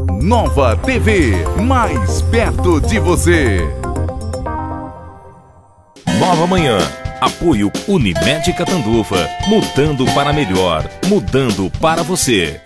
Nova TV, mais perto de você. Nova Manhã. Apoio Unimed Catanduva. Mudando para melhor. Mudando para você.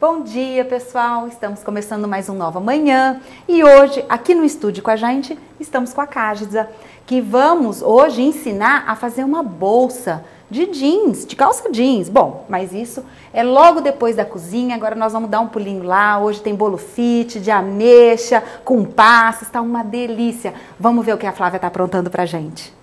Bom dia, pessoal! Estamos começando mais um Nova Manhã e hoje, aqui no estúdio com a gente, estamos com a Cágida, que vamos hoje ensinar a fazer uma bolsa de jeans, de calça jeans. Bom, mas isso é logo depois da cozinha. Agora nós vamos dar um pulinho lá. Hoje tem bolo fit, de ameixa, com passas, tá uma delícia. Vamos ver o que a Flávia tá aprontando pra gente.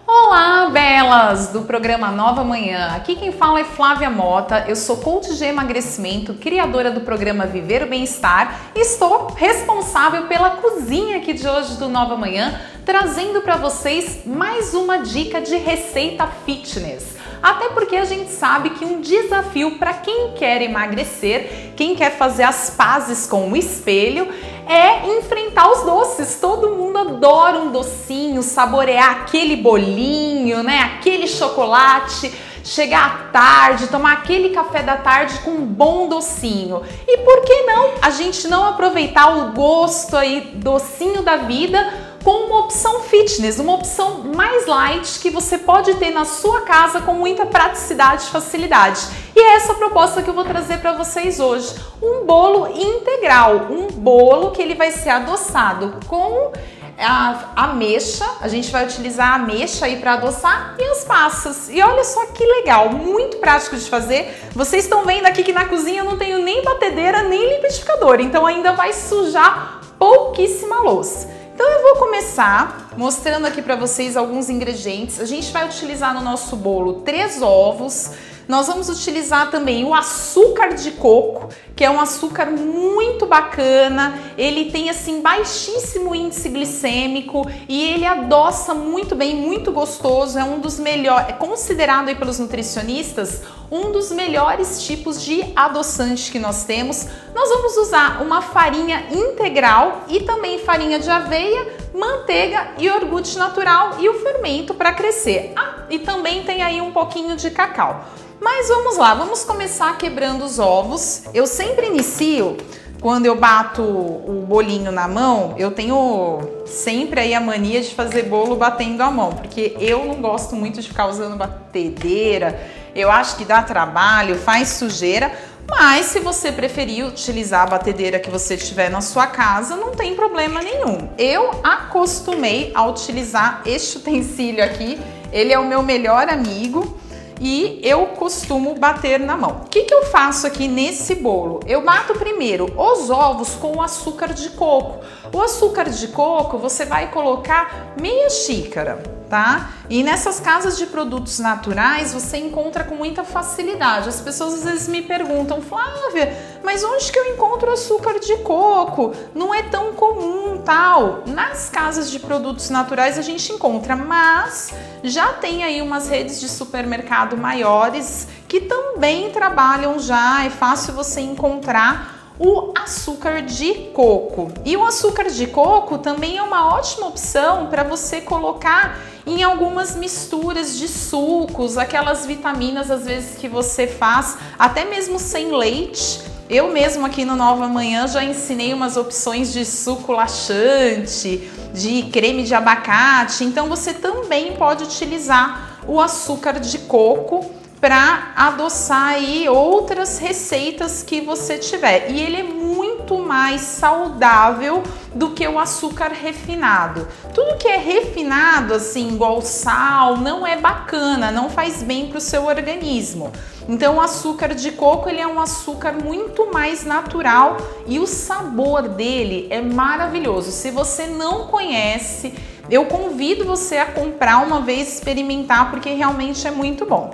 Olá, belas do programa Nova Manhã. Aqui quem fala é Flávia Mota. Eu sou coach de emagrecimento, criadora do programa Viver o Bem-Estar e estou responsável pela cozinha aqui de hoje do Nova Manhã, trazendo para vocês mais uma dica de receita fitness. Até porque a gente sabe que um desafio para quem quer emagrecer, quem quer fazer as pazes com o espelho, é enfrentar os doces. Todo mundo adora um docinho, saborear aquele bolinho, né? Aquele chocolate, chegar à tarde, tomar aquele café da tarde com um bom docinho. E por que não a gente não aproveitar o gosto aí docinho da vida com uma opção fitness, uma opção mais light que você pode ter na sua casa com muita praticidade e facilidade. E é essa a proposta que eu vou trazer para vocês hoje. Um bolo integral, um bolo que ele vai ser adoçado com a ameixa. A gente vai utilizar a ameixa aí para adoçar e as passas. E olha só que legal, muito prático de fazer. Vocês estão vendo aqui que na cozinha eu não tenho nem batedeira nem liquidificador, então ainda vai sujar pouquíssima louça. Então eu vou começar mostrando aqui para vocês alguns ingredientes. A gente vai utilizar no nosso bolo 3 ovos. Nós vamos utilizar também o açúcar de coco, que é um açúcar muito bacana. Ele tem assim baixíssimo índice glicêmico e ele adoça muito bem, muito gostoso. É um dos melhores, é considerado aí pelos nutricionistas um dos melhores tipos de adoçante que nós temos. Nós vamos usar uma farinha integral e também farinha de aveia, manteiga e iogurte natural e o fermento para crescer. E também tem aí um pouquinho de cacau. Mas vamos lá, vamos começar quebrando os ovos. Eu sempre inicio, quando eu bato o bolinho na mão, eu tenho sempre aí a mania de fazer bolo batendo a mão, porque eu não gosto muito de ficar usando batedeira, eu acho que dá trabalho, faz sujeira, mas se você preferir utilizar a batedeira que você tiver na sua casa, não tem problema nenhum. Eu acostumei a utilizar este utensílio aqui, ele é o meu melhor amigo. E eu costumo bater na mão. O que eu faço aqui nesse bolo? Eu bato primeiro os ovos com o açúcar de coco. O açúcar de coco você vai colocar meia xícara, tá? E nessas casas de produtos naturais você encontra com muita facilidade. As pessoas às vezes me perguntam: Flávia, mas onde que eu encontro açúcar de coco? Não é tão comum, tal. Nas casas de produtos naturais a gente encontra, mas já tem aí umas redes de supermercado maiores que também trabalham já, é fácil você encontrar o açúcar de coco. E o açúcar de coco também é uma ótima opção para você colocar em algumas misturas de sucos, aquelas vitaminas às vezes que você faz, até mesmo sem leite. Eu mesmo aqui no Nova Manhã já ensinei umas opções de suco laxante, de creme de abacate, então você também pode utilizar o açúcar de coco para adoçar aí outras receitas que você tiver. E ele é muito mais saudável do que o açúcar refinado. Tudo que é refinado, assim, igual sal, não é bacana, não faz bem para o seu organismo. Então o açúcar de coco, ele é um açúcar muito mais natural e o sabor dele é maravilhoso. Se você não conhece, eu convido você a comprar uma vez, experimentar, porque realmente é muito bom.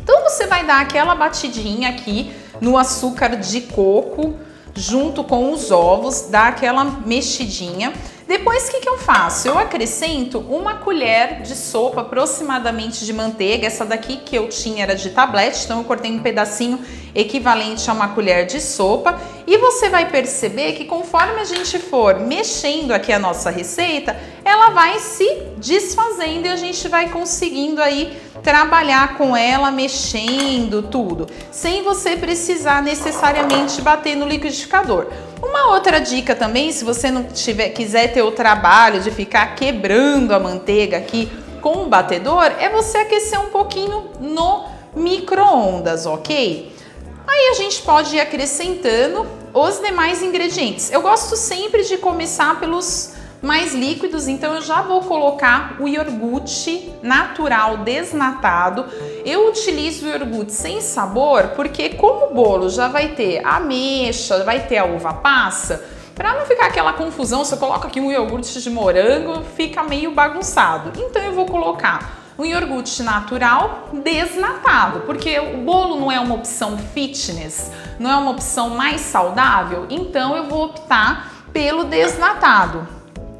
Então você vai dar aquela batidinha aqui no açúcar de coco junto com os ovos, dá aquela mexidinha. Depois, o que eu faço? Eu acrescento uma colher de sopa aproximadamente de manteiga. Essa daqui que eu tinha era de tablete, então eu cortei um pedacinho equivalente a uma colher de sopa. E você vai perceber que conforme a gente for mexendo aqui a nossa receita, ela vai se desfazendo e a gente vai conseguindo aí trabalhar com ela, mexendo tudo, sem você precisar necessariamente bater no liquidificador. Uma outra dica também, se você não quiser ter o trabalho de ficar quebrando a manteiga aqui com o batedor, é você aquecer um pouquinho no micro-ondas, ok? Aí a gente pode ir acrescentando os demais ingredientes. Eu gosto sempre de começar pelos mais líquidos, então eu já vou colocar o iogurte natural desnatado. Eu utilizo o iogurte sem sabor porque como o bolo já vai ter a ameixa, vai ter a uva passa, para não ficar aquela confusão, se eu coloco aqui um iogurte de morango, fica meio bagunçado. Então eu vou colocar um iogurte natural desnatado, porque o bolo não é uma opção fitness, não é uma opção mais saudável, então eu vou optar pelo desnatado.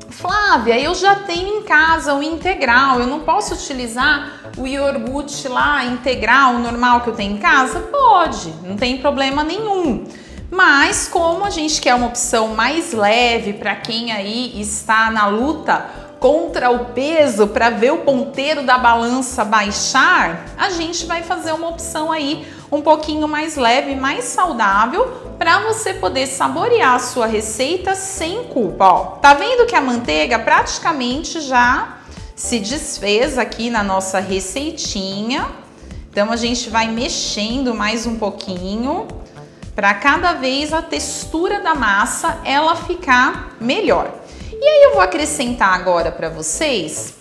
Flávia, eu já tenho em casa o integral, eu não posso utilizar o iogurte lá integral, normal que eu tenho em casa? Pode, não tem problema nenhum. Mas como a gente quer uma opção mais leve para quem aí está na luta contra o peso, para ver o ponteiro da balança baixar, a gente vai fazer uma opção aí um pouquinho mais leve, mais saudável, para você poder saborear a sua receita sem culpa. Ó, tá vendo que a manteiga praticamente já se desfez aqui na nossa receitinha. Então a gente vai mexendo mais um pouquinho para cada vez a textura da massa ela ficar melhor. E aí eu vou acrescentar agora para vocês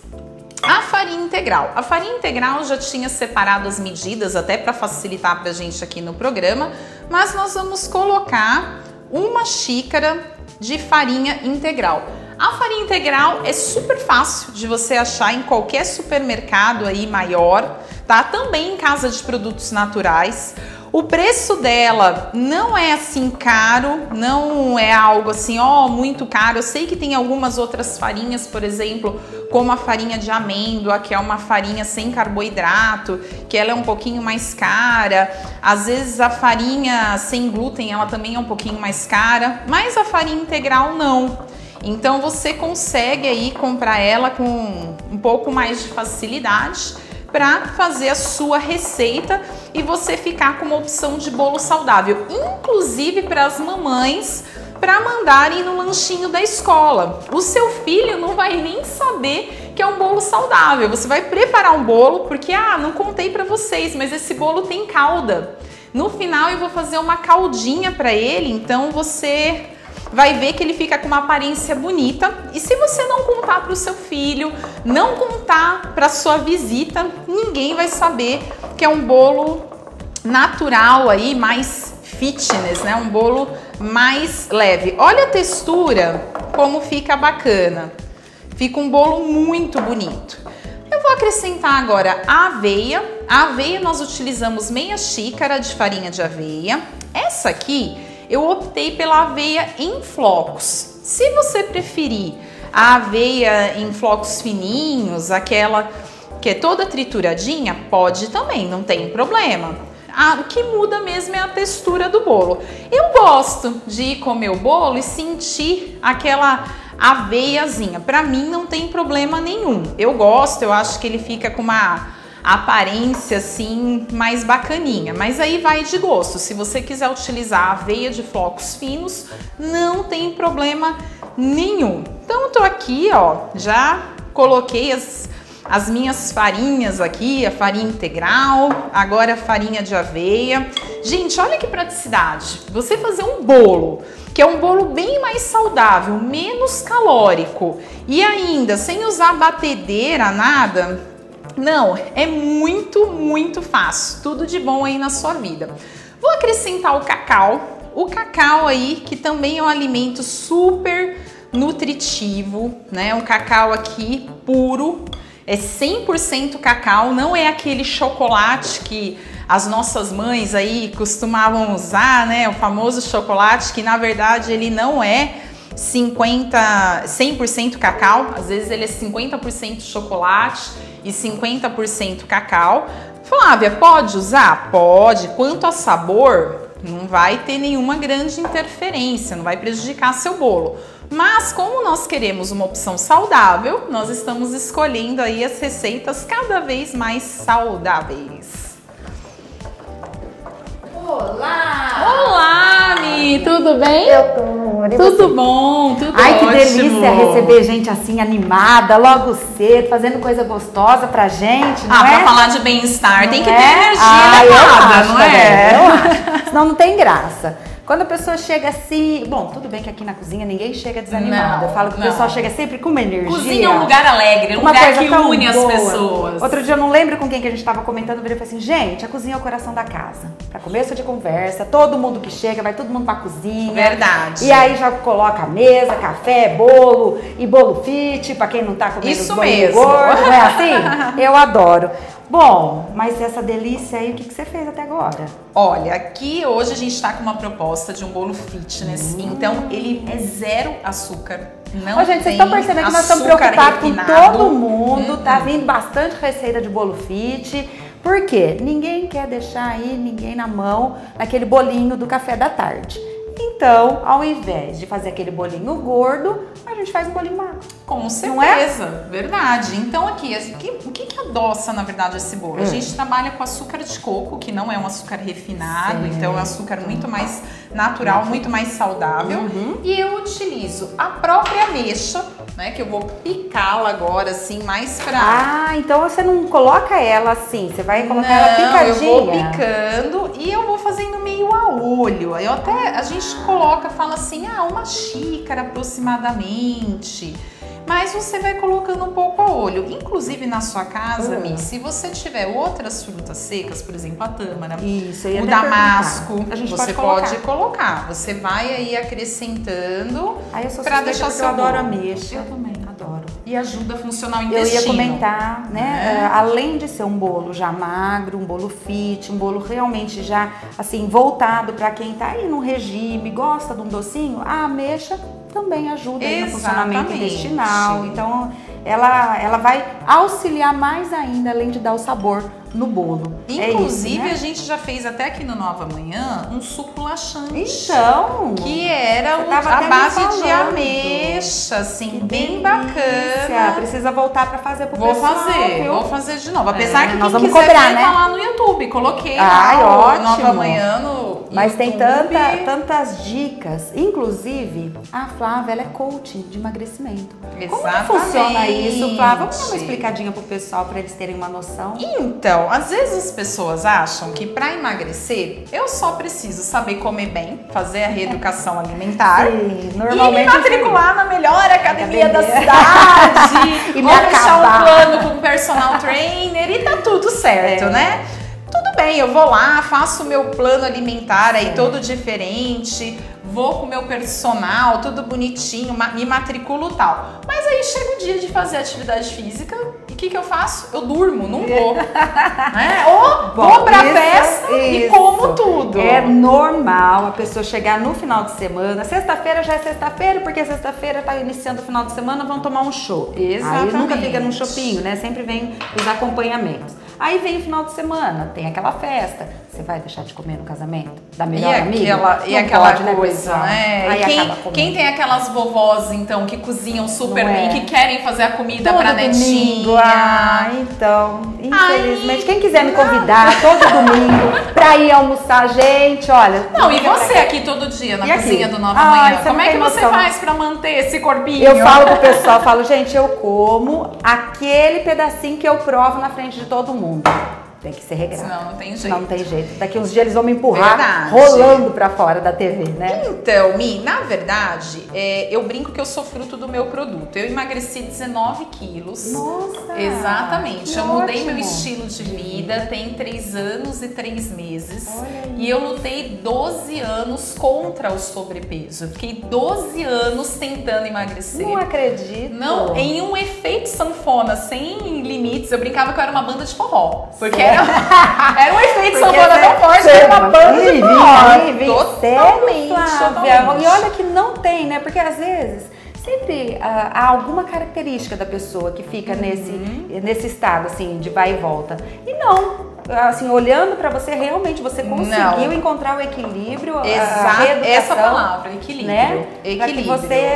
a farinha integral. A farinha integral eu já tinha separado as medidas até para facilitar para a gente aqui no programa, mas nós vamos colocar uma xícara de farinha integral. A farinha integral é super fácil de você achar em qualquer supermercado aí maior, tá? Também em casa de produtos naturais. O preço dela não é assim caro, não é algo assim, ó, muito caro. Eu sei que tem algumas outras farinhas, por exemplo, como a farinha de amêndoa, que é uma farinha sem carboidrato, que ela é um pouquinho mais cara. Às vezes a farinha sem glúten, ela também é um pouquinho mais cara, mas a farinha integral não. Então você consegue aí comprar ela com um pouco mais de facilidade para fazer a sua receita e você ficar com uma opção de bolo saudável, inclusive para as mamães, para mandarem no lanchinho da escola. O seu filho não vai nem saber que é um bolo saudável. Você vai preparar um bolo porque, não contei para vocês, mas esse bolo tem calda. No final eu vou fazer uma caldinha para ele, então você vai ver que ele fica com uma aparência bonita. E se você não contar para o seu filho, não contar para sua visita, ninguém vai saber que é um bolo natural aí, mais fitness, né? Um bolo mais leve. Olha a textura, como fica bacana. Fica um bolo muito bonito. Eu vou acrescentar agora a aveia. A aveia nós utilizamos meia xícara de farinha de aveia. Essa aqui eu optei pela aveia em flocos. Se você preferir a aveia em flocos fininhos, aquela que é toda trituradinha, pode também, não tem problema. O que muda mesmo é a textura do bolo. Eu gosto de comer o bolo e sentir aquela aveiazinha. Para mim não tem problema nenhum. Eu gosto, eu acho que ele fica com uma aparência assim mais bacaninha, mas aí vai de gosto. Se você quiser utilizar aveia de flocos finos, não tem problema nenhum. Então eu tô aqui, ó, já coloquei as minhas farinhas aqui, a farinha integral, agora a farinha de aveia. Gente, olha que praticidade. Você fazer um bolo, que é um bolo bem mais saudável, menos calórico, e ainda sem usar batedeira, nada. Não, é muito, muito fácil. Tudo de bom aí na sua vida. Vou acrescentar o cacau. O cacau aí, que também é um alimento super nutritivo, né? Um cacau aqui puro. É 100% cacau, não é aquele chocolate que as nossas mães aí costumavam usar, né? O famoso chocolate que na verdade ele não é 100% cacau, às vezes ele é 50% chocolate e 50% cacau. Flávia, pode usar? Pode. Quanto a sabor, não vai ter nenhuma grande interferência, não vai prejudicar seu bolo. Mas como nós queremos uma opção saudável, nós estamos escolhendo aí as receitas cada vez mais saudáveis. Olá! Olá, Mi! Tudo bem? Eu tô. Tudo bom, tudo Ai, ótimo. que delícia receber gente assim animada, logo cedo, fazendo coisa gostosa pra gente, não é? Pra falar de bem-estar tem que ter É? energia elevada, não é? Eu acho. Senão não tem graça. Quando a pessoa chega assim... Bom, tudo bem que aqui na cozinha ninguém chega desanimado. Não, eu falo que o não. pessoal chega sempre com uma energia. Cozinha é um lugar alegre, um uma lugar coisa que tão une as boa. pessoas. Outro dia eu não lembro com quem que a gente estava comentando, eu falei assim, gente, a cozinha é o coração da casa. Para começo de conversa, todo mundo que chega, vai todo mundo pra cozinha. Verdade. E aí já coloca a mesa, café, bolo e bolo fit, pra quem não tá comendo Isso bolo mesmo. gordo, não é assim? Eu adoro. Bom, mas essa delícia aí, o que você fez até agora? Olha, aqui hoje a gente tá com uma proposta de um bolo fitness, então ele é zero açúcar. Não Ô, gente, vocês estão percebendo que nós estamos açúcar preocupados com refinado. todo mundo, tá vindo bastante receita de bolo fit. Por quê? Ninguém quer deixar aí ninguém na mão naquele bolinho do café da tarde. Então, ao invés de fazer aquele bolinho gordo, a gente faz um bolinho magro. Com Não é? certeza, verdade. Então aqui, o que adoça na verdade esse bolo? A gente trabalha com açúcar de coco, que não é um açúcar refinado, então é um açúcar muito mais natural, muito mais saudável. E eu utilizo a própria ameixa, né, que eu vou picá-la agora assim, mais pra... Ah, então você não coloca ela assim, você vai colocar ela picadinha. Eu vou picando e eu vou fazendo meio a olho. Aí a gente coloca, fala assim, uma xícara aproximadamente. Mas você vai colocando um pouco a olho. Inclusive na sua casa, Mi, se você tiver outras frutas secas, por exemplo, a tâmara, Isso, eu ia o até damasco, perguntar. A gente você pode colocar. Você vai aí acrescentando Aí eu sou pra suspeita deixar porque seu eu adoro bolo. ameixa. Eu também. Adoro. E ajuda a funcionar o Eu intestino. ia comentar, né? Além de ser um bolo já magro, um bolo fit, um bolo realmente já assim voltado para quem tá aí num regime, gosta de um docinho, a ameixa também ajuda aí no funcionamento intestinal. Então ela vai auxiliar mais ainda, além de dar o sabor no bolo. Inclusive, é isso, né? a gente já fez até aqui no Nova Manhã um suco laxante. Então, que era tava a até me base de falando. ameixa, assim, que bem delícia. bacana. Precisa voltar para fazer pro Vou pessoal, fazer, viu? vou fazer de novo. Apesar que nós quem vamos quiser cobrar, ver, né? tá lá no YouTube. Coloquei Ai, lá o ótimo. Nova Manhã no Mas tem YouTube. tantas dicas. Inclusive, a Flávia, ela é coach de emagrecimento. Como que Exatamente. funciona isso, Flávia? Vamos dar uma explicadinha pro pessoal para eles terem uma noção. Então, às vezes as pessoas acham que para emagrecer eu só preciso saber comer bem, fazer a reeducação alimentar Sim, e normalmente me matricular na melhor academia da Academia. cidade E me ou fechar um acabar. plano com um personal trainer e tá tudo certo, né? Tudo bem, eu vou lá, faço o meu plano alimentar aí todo diferente, vou com o meu personal, tudo bonitinho, me matriculo e tal. Mas aí chega o dia de fazer atividade física e o que eu faço? Eu durmo, não vou. Né? Ou vou pra festa e como tudo. É normal a pessoa chegar no final de semana. Sexta-feira já é sexta-feira, porque sexta-feira tá iniciando o final de semana, vão tomar um show. Exatamente. Aí nunca fica num shopping, né? Sempre vem os acompanhamentos. Aí vem o final de semana, tem aquela festa. Você vai deixar de comer no casamento? Da melhor amiga? E aquela pode, coisa, né? Aí Quem, acaba comendo. quem tem aquelas vovós, então, que cozinham super Não bem, é? que querem fazer a comida Todo pra domingo, netinha. então, infelizmente, Ai, quem quiser me convidar todo domingo pra ir almoçar, gente, olha. Não, e você aqui todo dia na E aqui? cozinha do Nova Ai, Manhã? você Como não é que tem você noção. faz pra manter esse corpinho? Eu falo pro pessoal, falo, gente, eu como aquele pedacinho que eu provo na frente de todo mundo. Tem que ser regrado. Senão não tem jeito. Senão não tem jeito. Daqui uns dias eles vão me empurrar Verdade. rolando pra fora da TV, né? Então, Mi, na verdade, eu brinco que eu sou fruto do meu produto. Eu emagreci 19 quilos. Nossa! Exatamente. que Eu mudei ótimo. meu estilo de vida tem 3 anos e 3 meses. Olha aí. E eu lutei 12 anos contra o sobrepeso. Eu fiquei 12 anos tentando emagrecer. Não acredito. Não, em um efeito sanfona, sem limites. Eu brincava que eu era uma banda de forró. Porque Era um efeito Porque sanfona tão forte que era uma banda de forró. Totalmente, Flávia. totalmente. E olha que não tem, né? Porque às vezes sempre há alguma característica da pessoa que fica nesse estado, assim, de vai e volta. E não, assim, olhando pra você, realmente você conseguiu encontrar o equilíbrio, Exato, a reeducação, essa palavra, equilíbrio. né? Equilíbrio. Pra que você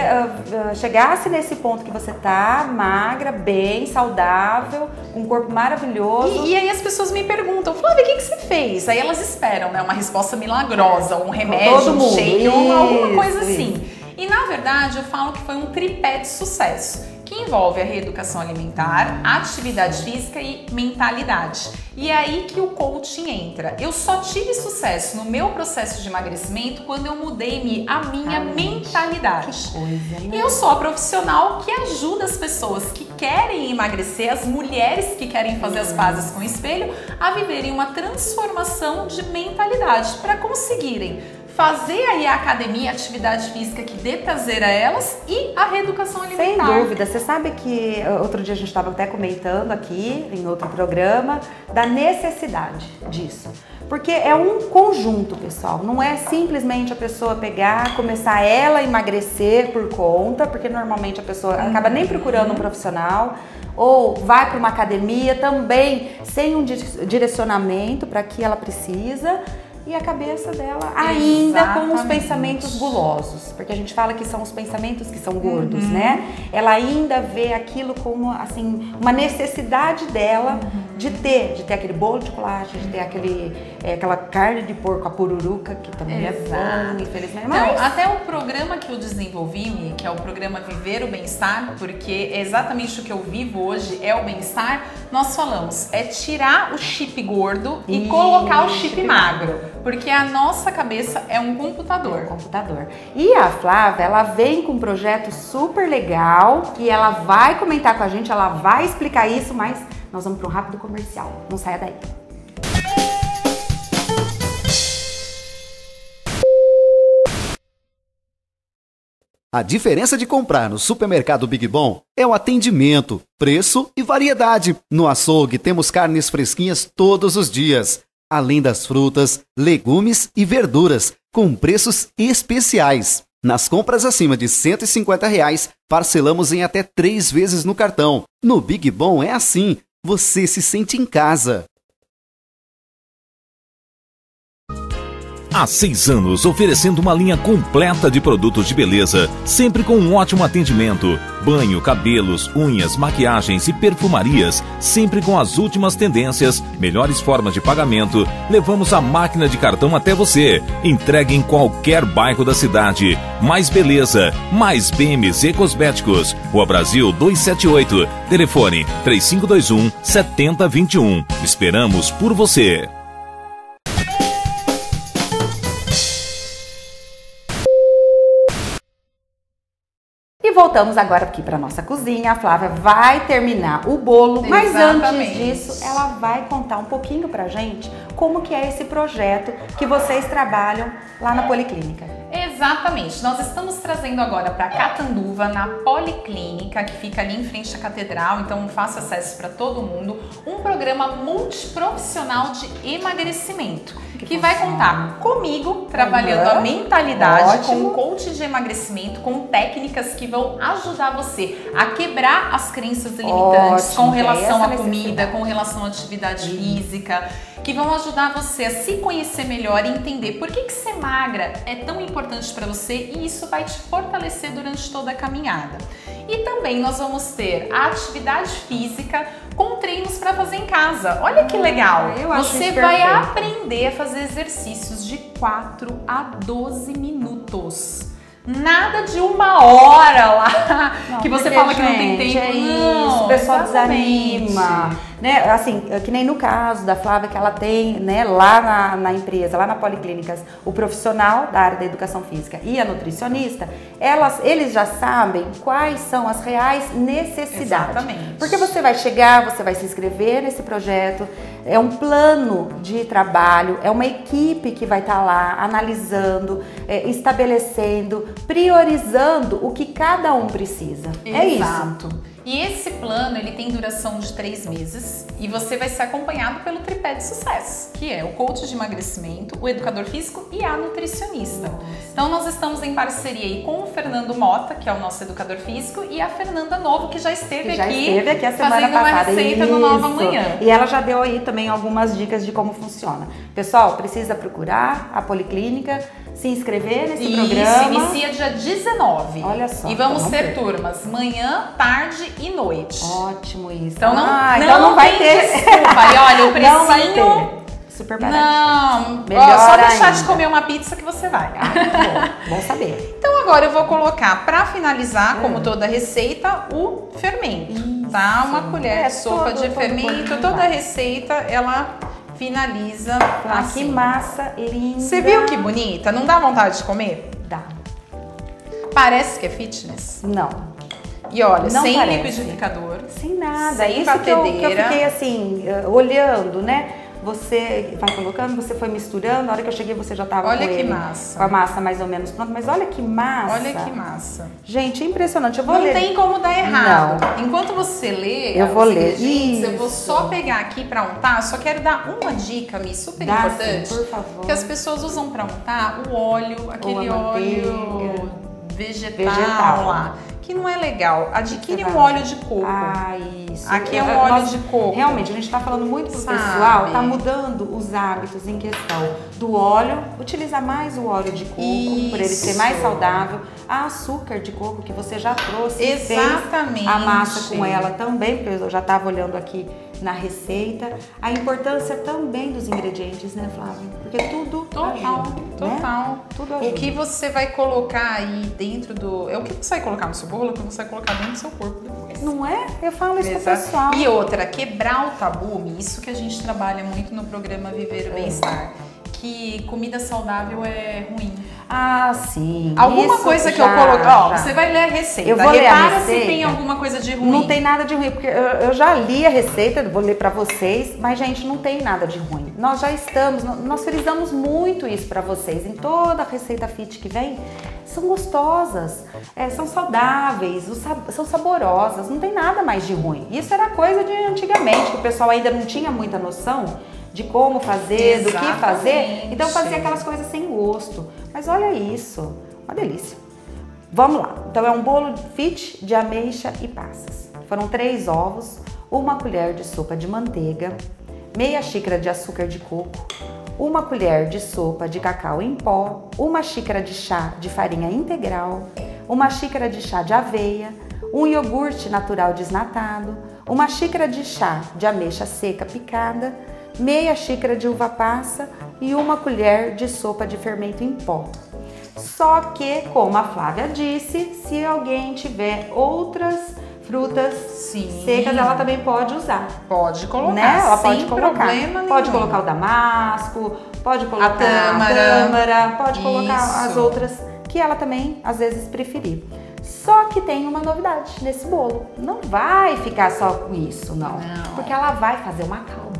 chegasse nesse ponto que você tá, magra, bem, saudável, com um corpo maravilhoso. E aí as pessoas me perguntam, Flávia, o que você fez? Aí elas esperam, né, uma resposta milagrosa, um remédio, Todo mundo. shake, alguma coisa Isso. assim. E na verdade eu falo que foi um tripé de sucesso, que envolve a reeducação alimentar, atividade física e mentalidade. E é aí que o coaching entra. Eu só tive sucesso no meu processo de emagrecimento quando eu mudei a minha mentalidade. Que coisa, né? E eu sou a profissional que ajuda as pessoas que querem emagrecer, as mulheres que querem fazer as pazes com o espelho, a viverem uma transformação de mentalidade para conseguirem fazer aí a academia, a atividade física que dê prazer a elas e a reeducação alimentar. Sem dúvida. Você sabe que outro dia a gente estava até comentando aqui em outro programa da necessidade disso. Porque é um conjunto, pessoal. Não é simplesmente a pessoa pegar, começar ela a emagrecer por conta, porque normalmente a pessoa acaba nem procurando um profissional, ou vai para uma academia também sem um direcionamento para que ela precisa. E a cabeça dela ainda com os pensamentos gulosos, porque a gente fala que são os pensamentos que são gordos, né? Ela ainda vê aquilo como, assim, uma necessidade dela de ter aquele bolo de chocolate, de ter aquela carne de porco, a pururuca, que também é bom, infelizmente. Mas... Então, até o programa que eu desenvolvi, que é o programa Viver o Bem-Estar, porque é exatamente o que eu vivo hoje é o bem-estar, nós falamos, é tirar o chip gordo e colocar o chip magro. Porque a nossa cabeça é um computador. E a Flávia, ela vem com um projeto super legal e ela vai comentar com a gente, ela vai explicar isso, mas nós vamos para um rápido comercial. Não saia daí. A diferença de comprar no supermercado Big Bom é o atendimento, preço e variedade. No açougue temos carnes fresquinhas todos os dias, além das frutas, legumes e verduras, com preços especiais. Nas compras acima de R$ 150, parcelamos em até 3 vezes no cartão. No Big Bom é assim, você se sente em casa. Há 6 anos, oferecendo uma linha completa de produtos de beleza, sempre com um ótimo atendimento. Banho, cabelos, unhas, maquiagens e perfumarias, sempre com as últimas tendências, melhores formas de pagamento. Levamos a máquina de cartão até você. Entregue em qualquer bairro da cidade. Mais beleza, mais BMZ Cosméticos. Rua Brasil 278. Telefone 3521-7021. Esperamos por você. E voltamos agora aqui para nossa cozinha. A Flávia vai terminar o bolo, mas antes disso, ela vai contar um pouquinho pra gente como que é esse projeto que vocês trabalham lá na Policlínica. Exatamente, nós estamos trazendo agora para Catanduva, na Policlínica, que fica ali em frente à Catedral, então fácil acesso para todo mundo, um programa multiprofissional de emagrecimento, que vai contar comigo, trabalhando a mentalidade, com um coach de emagrecimento, com técnicas que vão ajudar você a quebrar as crenças limitantes com relação à comida, com relação à atividade física, que vão ajudar você a se conhecer melhor e entender por que ser magra é tão importante para você, e isso vai te fortalecer durante toda a caminhada. E também nós vamos ter a atividade física com treinos para fazer em casa. Olha que legal! Você vai aprender a fazer exercícios de 4 a 12 minutos. Nada de 1 hora lá, que você fala que não tem tempo. É isso, o pessoal desanima. Né? Assim, que nem no caso da Flávia, que ela tem, né, lá na empresa, lá na Policlínicas, o profissional da área da educação física e a nutricionista, eles já sabem quais são as reais necessidades. Exatamente. Porque você vai chegar, você vai se inscrever nesse projeto, é um plano de trabalho, é uma equipe que vai estar lá analisando, estabelecendo, priorizando o que cada um precisa. É isso. E esse plano, ele tem duração de 3 meses e você vai ser acompanhado pelo tripé de sucesso, que é o coach de emagrecimento, o educador físico e a nutricionista. Então nós estamos em parceria aí com o Fernando Mota, que é o nosso educador físico, e a Fernanda Novo, que já esteve aqui a semana fazendo passada. uma receita no Nova Manhã. E ela já deu aí também algumas dicas de como funciona. Pessoal, precisa procurar a Policlínica, se inscrever nesse programa. Isso, inicia dia 19. Olha só. E vamos então ter turmas manhã, tarde e noite. Ótimo isso. Então então não vai ter. Desculpa. E olha, o precinho... Não vai ter. Super barato. Não, melhor só deixar ainda de comer uma pizza que você vai. Bom saber. Então agora eu vou colocar, para finalizar, como toda receita, o fermento. Isso. Tá? Uma colher de sopa de fermento. Toda vai. receita, ela finaliza assim. Que massa linda. Você viu que bonita? Não dá vontade de comer? Dá. Parece que é fitness. Não. E olha, Não sem parece. liquidificador. Sem nada. Sem Isso que eu batedeira. fiquei assim, olhando, né? Você vai colocando, você foi misturando. Na hora que eu cheguei, você já tava Olha com que ele, massa. com a massa mais ou menos pronta. Mas olha que massa. Olha que massa. Gente, é impressionante. Eu vou Não ler. tem como dar errado. Enquanto você lê Eu vou os ler. ingredientes, eu vou Isso. só pegar aqui para untar. Só quero dar uma dica, Mi, super Dá, importante. sim, por favor. Que as pessoas usam para untar o óleo, aquele a óleo vegetal lá, que não é legal. Adquire um óleo de coco. Ah, isso. Aqui é um óleo de coco. Realmente, a gente está falando muito pro Sabe? pessoal, tá mudando os hábitos em questão do óleo, utilizar mais o óleo de coco, por ele ser mais Isso. saudável. A açúcar de coco que você já trouxe, Exatamente. fez a massa com ela também, porque eu já estava olhando aqui na receita. A importância também dos ingredientes, né, Flávia? Porque tudo ajuda, Total. né? Tudo ajuda. O que você vai colocar aí dentro do... É o que você vai colocar no seu bolo, é o que você vai colocar dentro do seu corpo depois. Não é? Eu falo isso pro Exato. pessoal. E outra, quebrar o tabu, isso que a gente trabalha muito no programa Viver o Bem-Estar, que comida saudável é ruim. Ah, sim. Alguma Isso coisa que já, eu coloco, ó, já. você vai ler a receita, Eu vou ler a repara se receita. tem alguma coisa de ruim. Não tem nada de ruim, porque eu já li a receita, vou ler pra vocês, mas, gente, não tem nada de ruim. Nós já estamos, nós frisamos muito isso pra vocês. Em toda a receita fit que vem, são gostosas, são saudáveis, são saborosas, não tem nada mais de ruim. Isso era coisa de antigamente, que o pessoal ainda não tinha muita noção de como fazer, do que fazer, então fazia aquelas coisas sem gosto. Mas olha isso, uma delícia. Vamos lá, então é um bolo fit de ameixa e passas. Foram 3 ovos, 1 colher de sopa de manteiga, meia xícara de açúcar de coco, 1 colher de sopa de cacau em pó, 1 xícara de chá de farinha integral, 1 xícara de chá de aveia, 1 iogurte natural desnatado, 1 xícara de chá de ameixa seca picada, meia xícara de uva passa e 1 colher de sopa de fermento em pó. Só que, como a Flávia disse, se alguém tiver outras frutas secas, ela também pode usar. Pode colocar, né? Ela sem pode colocar. problema Pode nenhum. colocar o damasco, pode colocar A tâmara. pode colocar Isso. as outras que ela também às vezes preferir. Só que tem uma novidade nesse bolo. Não vai ficar só com isso, não. Porque ela vai fazer uma calda.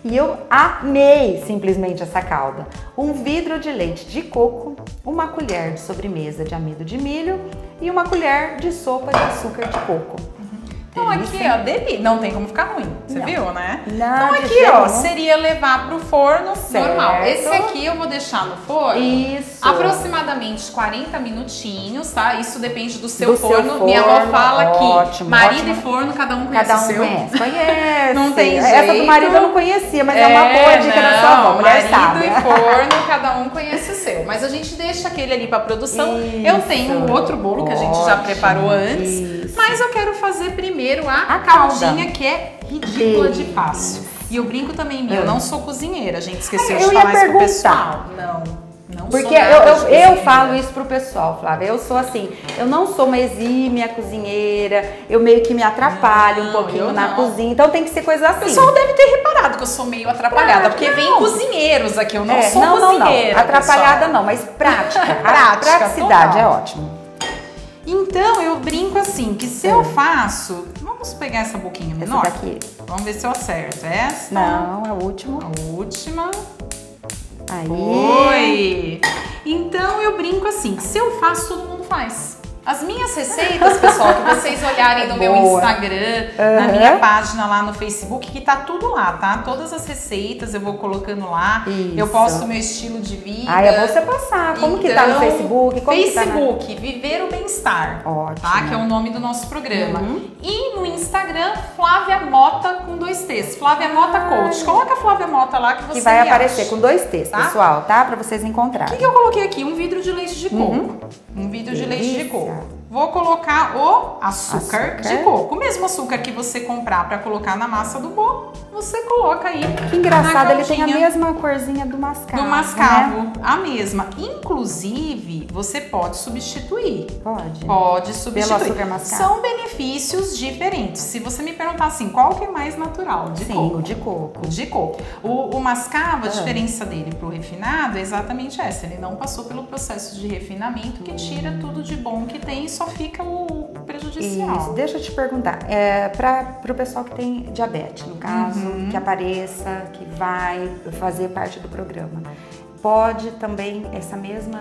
E eu amei simplesmente essa calda. 1 vidro de leite de coco, 1 colher de sobremesa de amido de milho e 1 colher de sopa de açúcar de coco. Então aqui, ó, não tem como ficar ruim, você Não. viu, né? Não, Então de aqui, jeito ó, nenhum. seria levar pro forno normal. Esse Certo. aqui eu vou deixar no forno Isso. aproximadamente 40 minutinhos, tá? Isso depende do seu Do seu forno. Minha avó forno, fala que ótimo, marido ótimo. e forno, cada um conhece Cada o um seu. conhece. Não tem Essa do jeito. marido eu não conhecia, mas é uma boa dica da sua avó, mulher marido sabe. e forno, cada um conhece o seu. Mas a gente deixa aquele ali pra produção. Eu Isso. tenho um outro bolo que a gente já Ótimo, preparou antes, isso. mas eu quero fazer primeiro a calda. caldinha, que é ridícula de Delícia. fácil. E eu brinco também, eu não sou cozinheira, a gente esqueceu Eu de ia falar isso pro perguntar. pessoal. Não Porque sou nada de eu cozinheira. falo isso pro pessoal, Flávia. Eu sou assim, eu não sou uma exímia cozinheira, eu meio que me atrapalho um pouquinho eu na não. cozinha, então tem que ser coisa assim. O pessoal deve ter reparado que eu sou meio atrapalhada, porque vem não. cozinheiros aqui, eu não sou não, cozinheira. atrapalhada pessoal. não, mas prática. Prática, A praticidade total. é ótimo. Então eu brinco assim, que se eu faço... Vamos pegar essa boquinha menor? Essa daqui. Vamos ver se eu acerto. Essa? Não, é o último. A última. Aí. Oi! Então eu brinco assim, que se eu faço, todo mundo faz. As minhas receitas, pessoal, que vocês olharem no meu Instagram, na minha página lá no Facebook, que tá tudo lá, tá? Todas as receitas eu vou colocando lá. Isso. Eu posto meu estilo de vida. É bom você passar. Como que tá no Facebook? Como Facebook, que tá Viver o Bem-Estar. Ótimo. Tá? Que é o nome do nosso programa. E no Instagram, Flávia Mota com 2 T's. Flávia Mota Coach. Coloca a Flávia Mota lá que você vai aparecer com 2 T's, tá? pessoal, tá? Pra vocês encontrarem. O que eu coloquei aqui? Um vidro de leite de coco. Um vidro de leite de coco. Vou colocar o açúcar de coco. O mesmo açúcar que você comprar para colocar na massa do bolo, você coloca aí. Que engraçado, ele tem a mesma corzinha do mascavo. Do mascavo, né? A mesma. Inclusive, você pode substituir. Pode? Pode substituir. Pelo açúcar mascavo. São benefícios diferentes. Se você me perguntar assim, qual que é mais natural? De coco. O de coco. De coco. O mascavo, a diferença dele pro refinado é exatamente essa. Ele não passou pelo processo de refinamento que tira tudo de bom que tem e só fica o prejudicial. Isso. Deixa eu te perguntar, para o pessoal que tem diabetes, no caso, que apareça, que vai fazer parte do programa, pode também essa mesma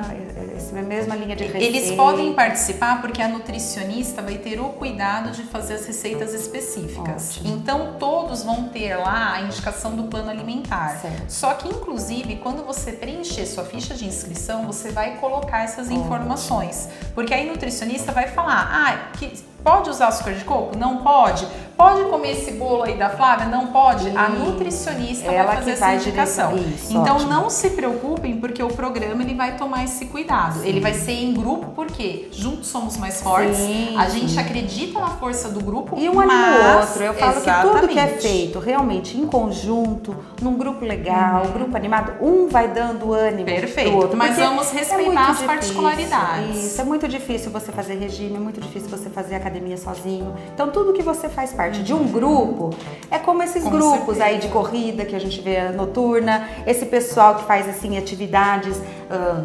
linha de receita? Eles podem participar porque a nutricionista vai ter o cuidado de fazer as receitas específicas. Ótimo. Então todos vão ter lá a indicação do plano alimentar. Certo. Só que inclusive quando você preencher sua ficha de inscrição, você vai colocar essas informações. Porque aí a nutricionista vai falar, que pode usar açúcar de coco? Não pode. Pode comer esse bolo aí da Flávia? Não pode. A nutricionista vai fazer essa indicação. Então ótimo. Não se preocupem porque o programa ele vai tomar esse cuidado. Sim. Ele vai ser em grupo porque juntos somos mais fortes. Sim. A gente acredita na força do grupo. E um anima o outro. Eu falo que tudo que é feito realmente em conjunto, num grupo legal, grupo animado, um vai dando ânimo pro outro. Mas vamos respeitar as particularidades. Isso, é muito difícil você fazer regime, é muito difícil você fazer academia sozinho. Então tudo que você faz parte de um grupo é como esses grupos aí de corrida que a gente vê noturna, esse pessoal que faz assim atividades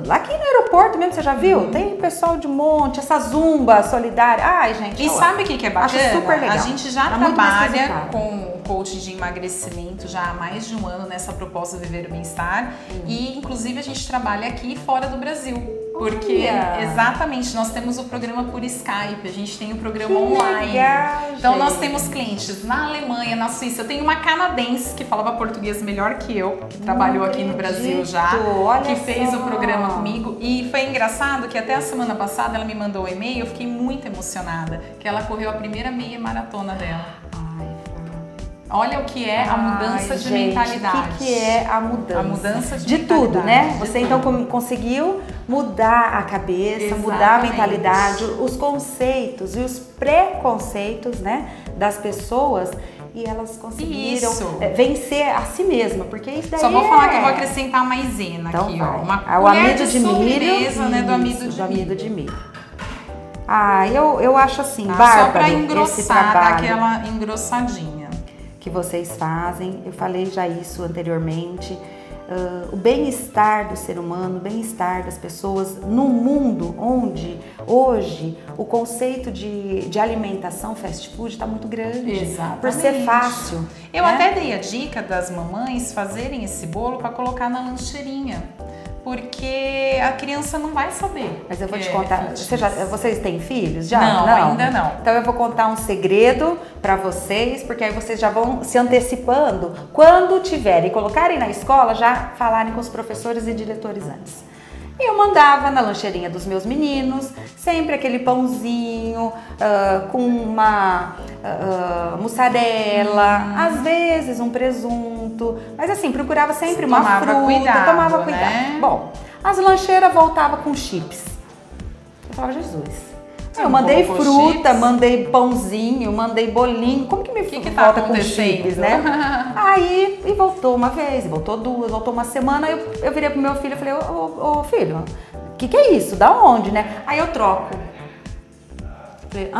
aqui no aeroporto mesmo, você já viu? Tem pessoal de monte, essa zumba solidária. Ai, gente. E sabe o que é bacana? Acho super legal. A gente já trabalha com coach de emagrecimento já há mais de um ano nessa proposta Viver o Bem-Estar e inclusive a gente trabalha aqui fora do Brasil. Porque exatamente, nós temos o programa por Skype, a gente tem o programa online. Legal, então nós temos clientes na Alemanha, na Suíça. Eu tenho uma canadense que falava português melhor que eu, que trabalhou aqui no Brasil já, que fez o programa comigo. E foi engraçado que até a semana passada ela me mandou um e-mail, eu fiquei muito emocionada, que ela correu a primeira meia maratona dela. Olha o que é a mudança de mentalidade. O que é a mudança? A mudança de tudo, né? Você então conseguiu mudar a cabeça, mudar a mentalidade, os conceitos e os preconceitos, né, das pessoas. E elas conseguiram vencer a si mesma, porque isso daí só vou falar que eu vou acrescentar maisena então aqui, ó. Uma o amido de milho, né, do amido de milho. Eu acho assim, bárbaro. Só pra engrossar, dar aquela engrossadinha. Que vocês fazem, eu falei já isso anteriormente, o bem-estar do ser humano, o bem-estar das pessoas num mundo onde hoje o conceito de alimentação fast food está muito grande. Exatamente. Por ser fácil. Eu até dei a dica das mamães fazerem esse bolo para colocar na lancheirinha. Porque a criança não vai saber. Mas eu vou te contar. Vocês têm filhos já? Não, ainda não. Então eu vou contar um segredo para vocês, porque aí vocês já vão se antecipando. Quando tiverem e colocarem na escola, já falarem com os professores e diretores antes. E eu mandava na lancheirinha dos meus meninos sempre aquele pãozinho com uma mussarela, às vezes um presunto, mas assim, procurava sempre uma fruta, tomava cuidado. Né? Bom, as lancheiras voltavam com chips. Eu falava, Jesus. Eu mandei fruta, chips? Mandei pãozinho, mandei bolinho. Como que me volta com chips, né? Aí, e voltou uma vez, voltou duas, voltou uma semana. Eu virei pro meu filho e falei, ô filho, o que é isso? Da onde, né? Aí eu troco. Falei,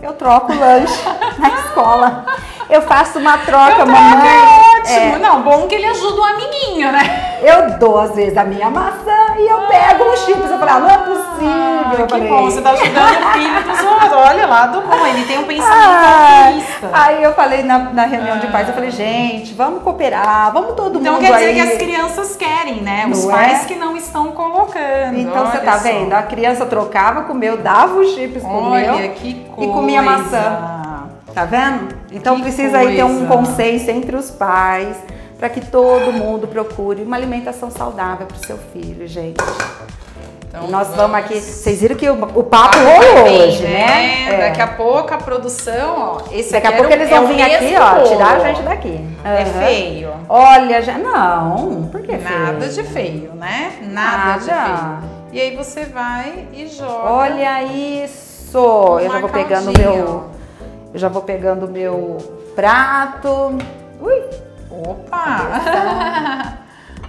eu troco o lanche na escola. Eu faço uma troca, mamãe. ótimo. Não, bom que ele ajuda o amiguinho, né? Eu dou, às vezes, a minha maçã e eu pego os chips. Eu falei, não é possível. Que bom, você tá ajudando o filho dos outros. Olha lá, do bom, ele tem um pensamento altruísta. Aí eu falei na reunião de pais, eu falei, gente, vamos cooperar, vamos todo mundo Então quer dizer aí. que as crianças querem, né? Os Não pais é? que não estão colocando. Então você olha tá só. vendo? A criança trocava com o meu, dava os chips com o meu. Olha que coisa. E comia maçã. Tá vendo? Então Que precisa aí ter um coisa. consenso entre os pais para que todo mundo procure uma alimentação saudável pro seu filho, gente. Então, E nós vamos aqui. Vocês viram que o papo Papo rolou vai bem, hoje, né? É. Daqui a pouco a produção, ó. Esse Daqui a aqui pouco era eles o- vão é o vir aqui, mesmo ó, bolo. tirar a gente daqui. É Aham. feio. Olha, já. Não, por que Nada feio? de feio, né? Nada de Nada. feio. E aí você vai e joga. Olha isso! Eu já uma vou pegando o caldinha, meu. Eu já vou pegando o meu prato. Ui! Opa!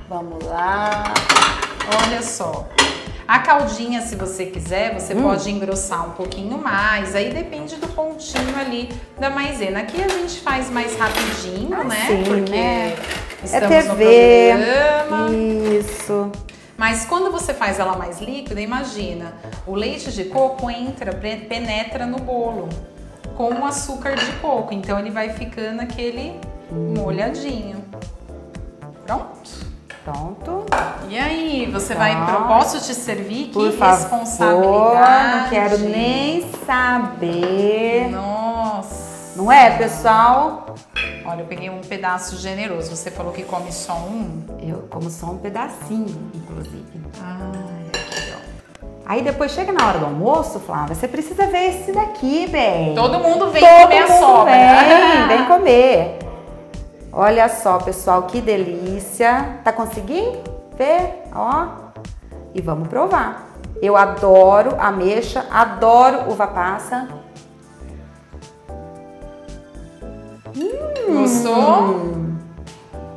Vamos lá. Olha só. A caldinha, se você quiser, você pode engrossar um pouquinho mais. Aí depende do pontinho ali da maisena. Aqui a gente faz mais rapidinho, né? sim, Porque né? estamos TV. no programa. Isso. Mas quando você faz ela mais líquida, imagina, o leite de coco entra, penetra no bolo com o açúcar de coco. Então ele vai ficando aquele molhadinho. Pronto. Pronto. E aí, você Tá. vai... Eu posso te servir? Que Por favor, responsabilidade. não quero nem saber. Nossa. Não é, pessoal? Olha, eu peguei um pedaço generoso. Você falou que come só um. Eu como só um pedacinho, inclusive. Aqui, ó. Aí depois chega na hora do almoço, Flávia, você precisa ver esse daqui, bem. Todo mundo vem Todo comer a mundo sobra. vem comer. Olha só, pessoal, que delícia. Tá conseguindo ver? Ó. E vamos provar. Eu adoro ameixa, adoro uva passa. Gostou?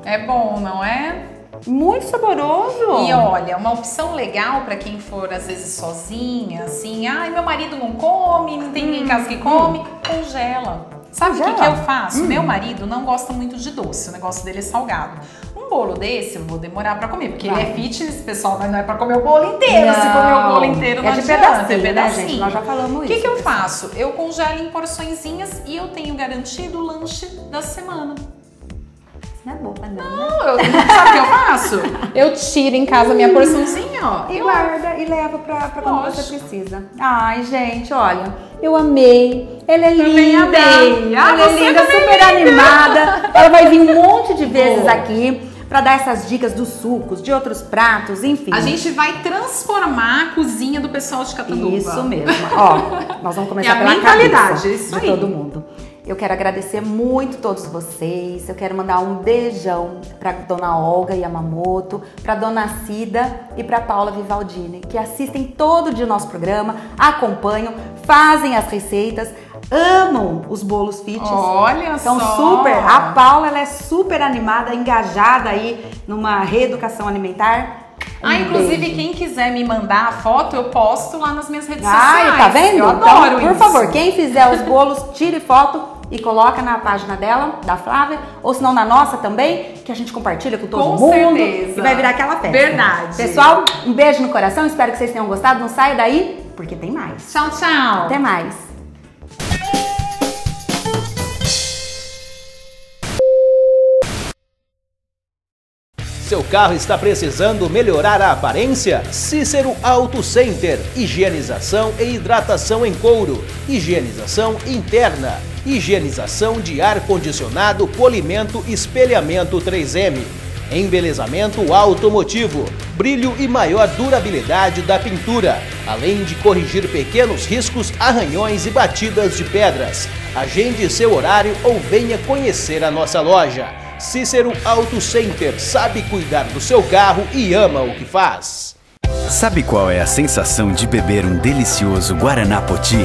É bom, não é? Muito saboroso. E olha, uma opção legal para quem for às vezes sozinha, assim, ai, meu marido não come, não tem ninguém em casa que come, congela. Sabe o que Congela? eu faço? Meu marido não gosta muito de doce, o negócio dele é salgado. Um bolo desse eu vou demorar para comer, porque ele é fitness, pessoal, mas não é para comer o bolo inteiro. Se comer o bolo inteiro não é de adianta, pedacinho, é né, pedacinho. gente? Nós já falamos O isso. que eu faço? Eu congelo em porçõezinhas e eu tenho garantido o lanche da semana. Não é boba, não. Sabe o que eu faço? Eu tiro em casa minha porçãozinha, ó. E Eu guarda e leva pra quando Lógico. você precisa. Ai, gente, olha, eu amei. Ela é Também linda. amei. Ah, Ela é você linda, também super é animada. Ela vai vir um monte de vezes Boa. aqui pra dar essas dicas dos sucos, de outros pratos, enfim. A gente vai transformar a cozinha do pessoal de Catanduva. Isso mesmo. Ó, nós vamos começar É a pela mentalidade, cabeça isso de aí. todo mundo. Eu quero agradecer muito todos vocês. Eu quero mandar um beijão pra Dona Olga Yamamoto, pra Dona Cida e pra Paula Vivaldini, que assistem todo dia o nosso programa, acompanham, fazem as receitas, amam os bolos fitness. Olha Então, só. super. A Paula, ela é super animada, engajada aí numa reeducação alimentar. Inclusive, beijo. quem quiser me mandar a foto, eu posto lá nas minhas redes Ai, sociais. tá vendo? Eu Então, adoro por isso. favor, quem fizer os bolos, tire foto e coloca na página dela, da Flávia, ou se não na nossa também, que a gente compartilha com todo Com mundo. certeza. E vai virar aquela festa. Verdade. Pessoal, um beijo no coração, espero que vocês tenham gostado. Não saia daí, porque tem mais. Tchau, tchau. Até mais. Seu carro está precisando melhorar a aparência? Cícero Auto Center. Higienização e hidratação em couro. Higienização interna. Higienização de ar-condicionado, polimento, espelhamento 3M. Embelezamento automotivo. Brilho e maior durabilidade da pintura. Além de corrigir pequenos riscos, arranhões e batidas de pedras. Agende seu horário ou venha conhecer a nossa loja. Cícero Auto Center sabe cuidar do seu carro e ama o que faz. Sabe qual é a sensação de beber um delicioso Guaraná Poti?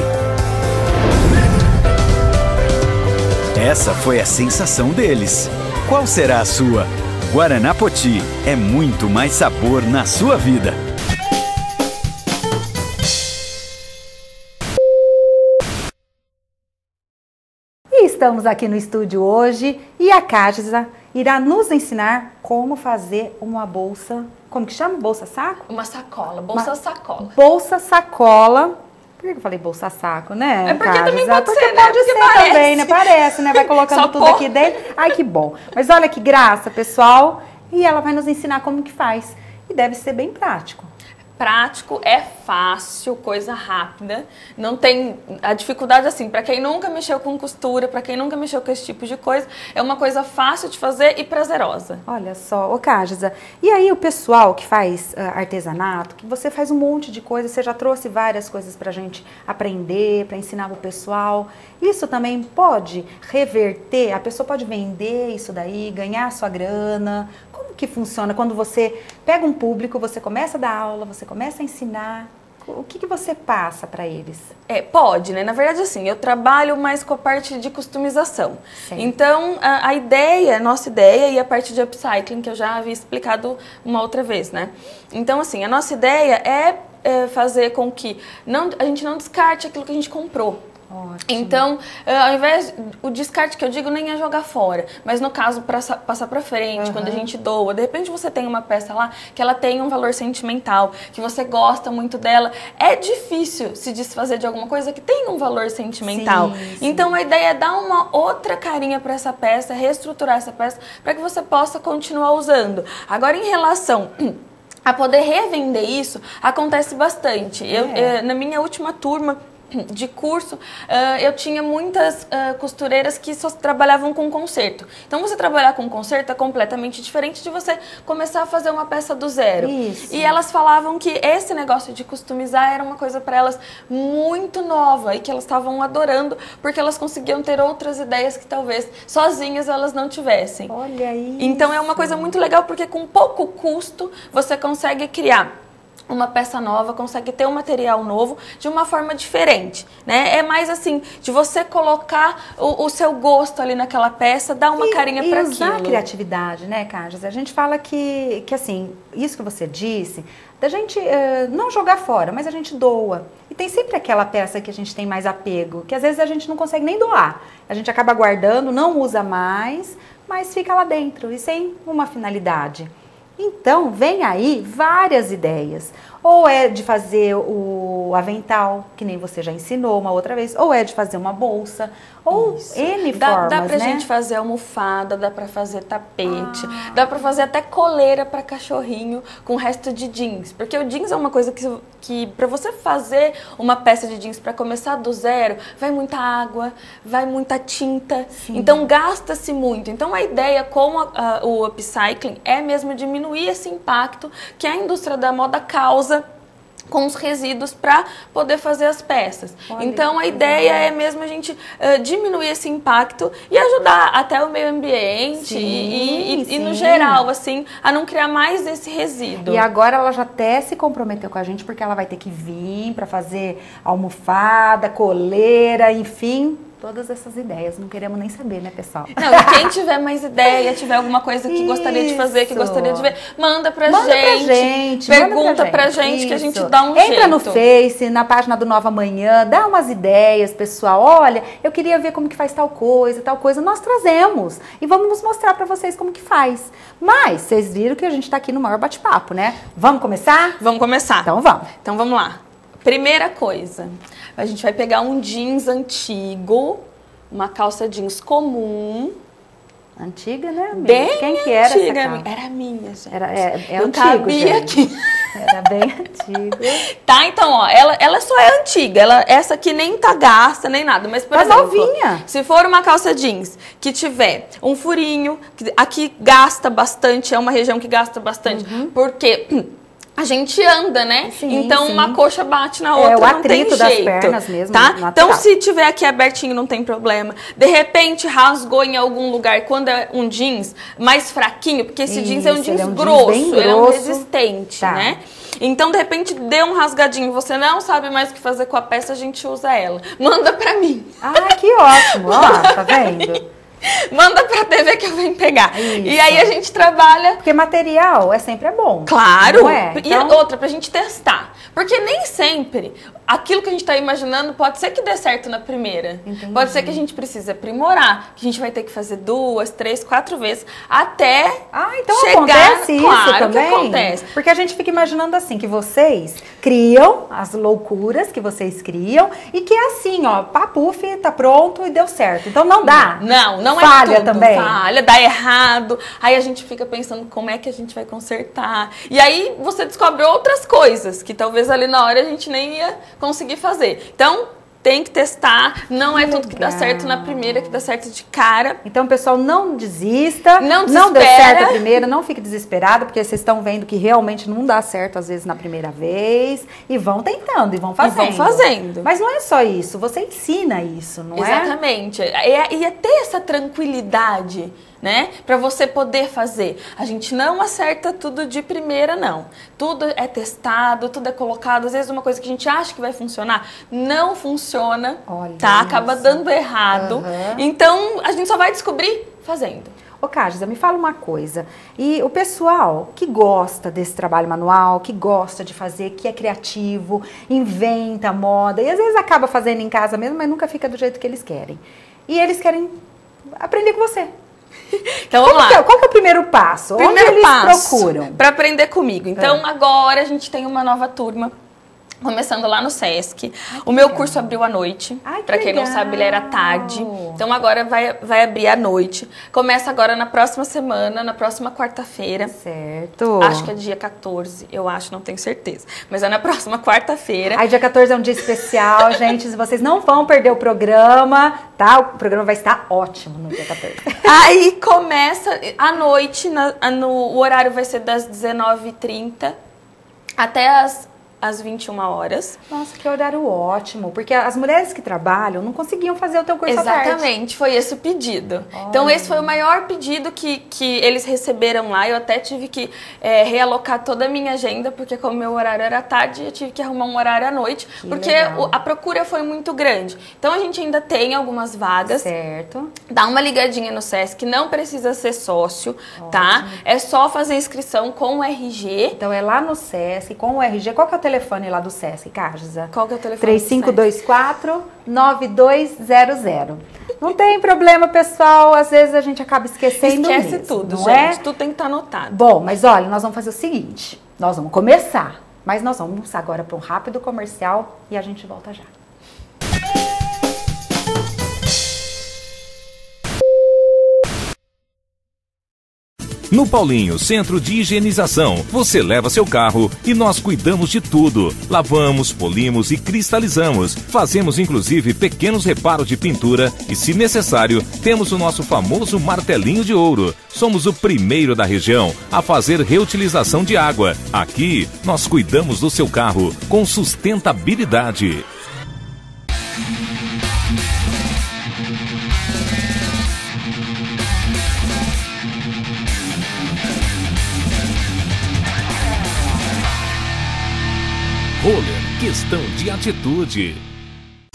Essa foi a sensação deles. Qual será a sua? Guaraná Poti é muito mais sabor na sua vida. E estamos aqui no estúdio hoje e a Cárdisa irá nos ensinar como fazer uma bolsa, como que chama? Bolsa saco? Uma sacola, bolsa sacola. Bolsa sacola. Por que eu falei bolsa saco, né? É porque também pode porque ser, né? pode Porque ser parece. também, né? Parece, né? Vai colocando tudo aqui dentro. Ai, que bom. Mas olha que graça, pessoal. E ela vai nos ensinar como que faz. E deve ser bem prático. Prático, é fácil, coisa rápida, não tem a dificuldade assim, para quem nunca mexeu com costura, para quem nunca mexeu com esse tipo de coisa, é uma coisa fácil de fazer e prazerosa. Olha só, ô Cárdisa, e aí o pessoal que faz artesanato, que você faz um monte de coisa, você já trouxe várias coisas pra gente aprender, para ensinar pro pessoal, isso também pode reverter, a pessoa pode vender isso daí, ganhar a sua grana. Como que funciona quando você pega um público, você começa a dar aula, você começa a ensinar? O que você passa para eles? Pode, né? Na verdade, assim, eu trabalho mais com a parte de customização. Certo. Então, a nossa ideia e a parte de upcycling, que eu já havia explicado uma outra vez, né? Então, assim, a nossa ideia é fazer com que a gente não descarte aquilo que a gente comprou. Ótimo. Então, ao invés, o descarte que eu digo nem é jogar fora, mas no caso, passar pra frente, quando a gente doa, de repente você tem uma peça lá que ela tem um valor sentimental, que você gosta muito dela, é difícil se desfazer de alguma coisa que tem um valor sentimental. Sim. Então, a ideia é dar uma outra carinha para essa peça, reestruturar essa peça, para que você possa continuar usando. Agora, em relação a poder revender isso, acontece bastante. Na minha última turma de curso, eu tinha muitas costureiras que só trabalhavam com conserto. Então, você trabalhar com conserto é completamente diferente de você começar a fazer uma peça do zero. Isso. E elas falavam que esse negócio de customizar era uma coisa para elas muito nova e que elas estavam adorando porque elas conseguiam ter outras ideias que talvez sozinhas elas não tivessem. Olha isso. Então, é uma coisa muito legal porque com pouco custo você consegue criar uma peça nova, consegue ter um material novo de uma forma diferente, né? É mais assim, de você colocar o seu gosto ali naquela peça, dar uma carinha para aquilo. E usar a criatividade, né, Cárdisa? A gente fala que assim, isso que você disse, da gente não jogar fora, mas a gente doa. E tem sempre aquela peça que a gente tem mais apego, que às vezes a gente não consegue nem doar. A gente acaba guardando, não usa mais, mas fica lá dentro e sem uma finalidade. Então, vem aí várias ideias. Ou é de fazer o avental, que nem você já ensinou uma outra vez, ou é de fazer uma bolsa, ou N formas, dá pra né? gente fazer almofada, dá pra fazer tapete, dá pra fazer até coleira pra cachorrinho com resto de jeans. Porque o jeans é uma coisa que pra você fazer uma peça de jeans pra começar do zero, vai muita água, vai muita tinta, então gasta-se muito. Então a ideia com o upcycling é mesmo diminuir esse impacto que a indústria da moda causa com os resíduos para poder fazer as peças. Olha, então a ideia é mesmo a gente diminuir esse impacto e ajudar até o meio ambiente e no geral, assim, a não criar mais esse resíduo. E agora ela já até se comprometeu com a gente, porque ela vai ter que vir para fazer almofada, coleira, enfim, todas essas ideias. Não queremos nem saber, né, pessoal? Não, e quem tiver mais ideia, tiver alguma coisa que gostaria de fazer, que gostaria de ver, manda pra gente. Pergunta pra gente que a gente dá um jeito. Entra no Face, na página do Nova Manhã, dá umas ideias, pessoal. Olha, eu queria ver como que faz tal coisa. Nós trazemos e vamos mostrar pra vocês como que faz. Mas vocês viram que a gente tá aqui no maior bate-papo, né? Vamos começar? Vamos começar. Então vamos. Então vamos lá. Primeira coisa, a gente vai pegar um jeans antigo, uma calça jeans comum. Antiga, né, amiga? Bem Quem que era antiga, essa calça? era minha, gente. É eu antigo, cabia gente. aqui. Era bem antigo. Tá, então, ó, ela só é antiga. Essa aqui nem tá gasta, nem nada. Mas, por Tá exemplo, novinha. se for uma calça jeans que tiver um furinho, que aqui gasta bastante, é uma região que gasta bastante, porque a gente anda, né? Sim, então sim. uma coxa bate na outra, o não tem atrito das jeito, pernas mesmo, tá? natural. Então se tiver aqui abertinho não tem problema. De repente rasgou em algum lugar quando é um jeans mais fraquinho, porque esse jeans é um jeans grosso, ele é um resistente, Tá. né? Então, de repente, deu um rasgadinho, você não sabe mais o que fazer com a peça, a gente usa ela. Manda pra mim. Ah, que ótimo. Ó, tá vendo? Manda pra TV que eu venho pegar. Isso. E aí a gente trabalha... Porque material sempre bom. Claro! Não é? Então... E outra, pra gente testar. Porque nem sempre aquilo que a gente tá imaginando pode ser que dê certo na primeira. Entendi. Pode ser que a gente precise aprimorar, que a gente vai ter que fazer 2, 3, 4 vezes até então chegar... acontece isso claro também? Que acontece. Porque a gente fica imaginando assim, que vocês criam as loucuras que vocês criam e que é assim, ó, papuf, tá pronto e deu certo. Então não dá. Não Falha é tudo. também. Falha, dá errado. Aí a gente fica pensando como é que a gente vai consertar. E aí você descobre outras coisas que talvez ali na hora a gente nem ia conseguir fazer. Então, tem que testar. Não é tudo que dá certo na primeira, que dá certo de cara. Então, pessoal, não desista. Não deu certo a primeira, não fique desesperado, porque vocês estão vendo que realmente não dá certo, às vezes, na primeira vez. E vão tentando, e vão fazendo. Mas não é só isso, você ensina isso, não é? Exatamente. E é ter essa tranquilidade, né? Pra você poder fazer. A gente não acerta tudo de primeira, não. Tudo é testado, tudo é colocado. Às vezes uma coisa que a gente acha que vai funcionar, não funciona, tá? Acaba dando errado. Então, a gente só vai descobrir fazendo. Ô, Cássio, me fala uma coisa. E o pessoal que gosta desse trabalho manual, que gosta de fazer, que é criativo, inventa moda, e às vezes acaba fazendo em casa mesmo, mas nunca fica do jeito que eles querem. E eles querem aprender com você. Então vamos lá. Qual que é o primeiro passo? Onde eles procuram? Para aprender comigo. Então agora a gente tem uma nova turma. Começando lá no Sesc. O meu curso abriu à noite. Para quem não sabe, ele era à tarde. Então agora vai abrir à noite. Começa agora na próxima semana, na próxima quarta-feira. Certo. Acho que é dia 14, eu acho, não tenho certeza. Mas é na próxima quarta-feira. Aí dia 14 é um dia especial, gente. Vocês não vão perder o programa, tá? O programa vai estar ótimo no dia 14. Aí começa à noite, o horário vai ser das 19h30 até às 21 horas. Nossa, que horário ótimo, porque as mulheres que trabalham não conseguiam fazer o teu curso à tarde. Exatamente, foi esse o pedido. Então esse foi o maior pedido que eles receberam lá. Eu até tive que realocar toda a minha agenda, porque como meu horário era à tarde, eu tive que arrumar um horário à noite, porque a procura foi muito grande. Então a gente ainda tem algumas vagas. Certo. Dá uma ligadinha no Sesc, não precisa ser sócio, tá? É só fazer inscrição com o RG. Então é lá no Sesc, com o RG. Qual que é o telefone lá do Sesc, Cássio? Qual que é o telefone? 3524-9200. Não tem problema, pessoal. Às vezes a gente acaba esquecendo Esquece mesmo, tudo, não gente. É? Tudo tem que estar anotado. Bom, mas olha, nós vamos fazer o seguinte. Nós vamos começar, mas nós vamos agora para um rápido comercial e a gente volta já. No Paulinho Centro de Higienização, você leva seu carro e nós cuidamos de tudo. Lavamos, polimos e cristalizamos. Fazemos inclusive pequenos reparos de pintura e, se necessário, temos o nosso famoso martelinho de ouro. Somos o primeiro da região a fazer reutilização de água. Aqui, nós cuidamos do seu carro com sustentabilidade. Roller, questão de atitude.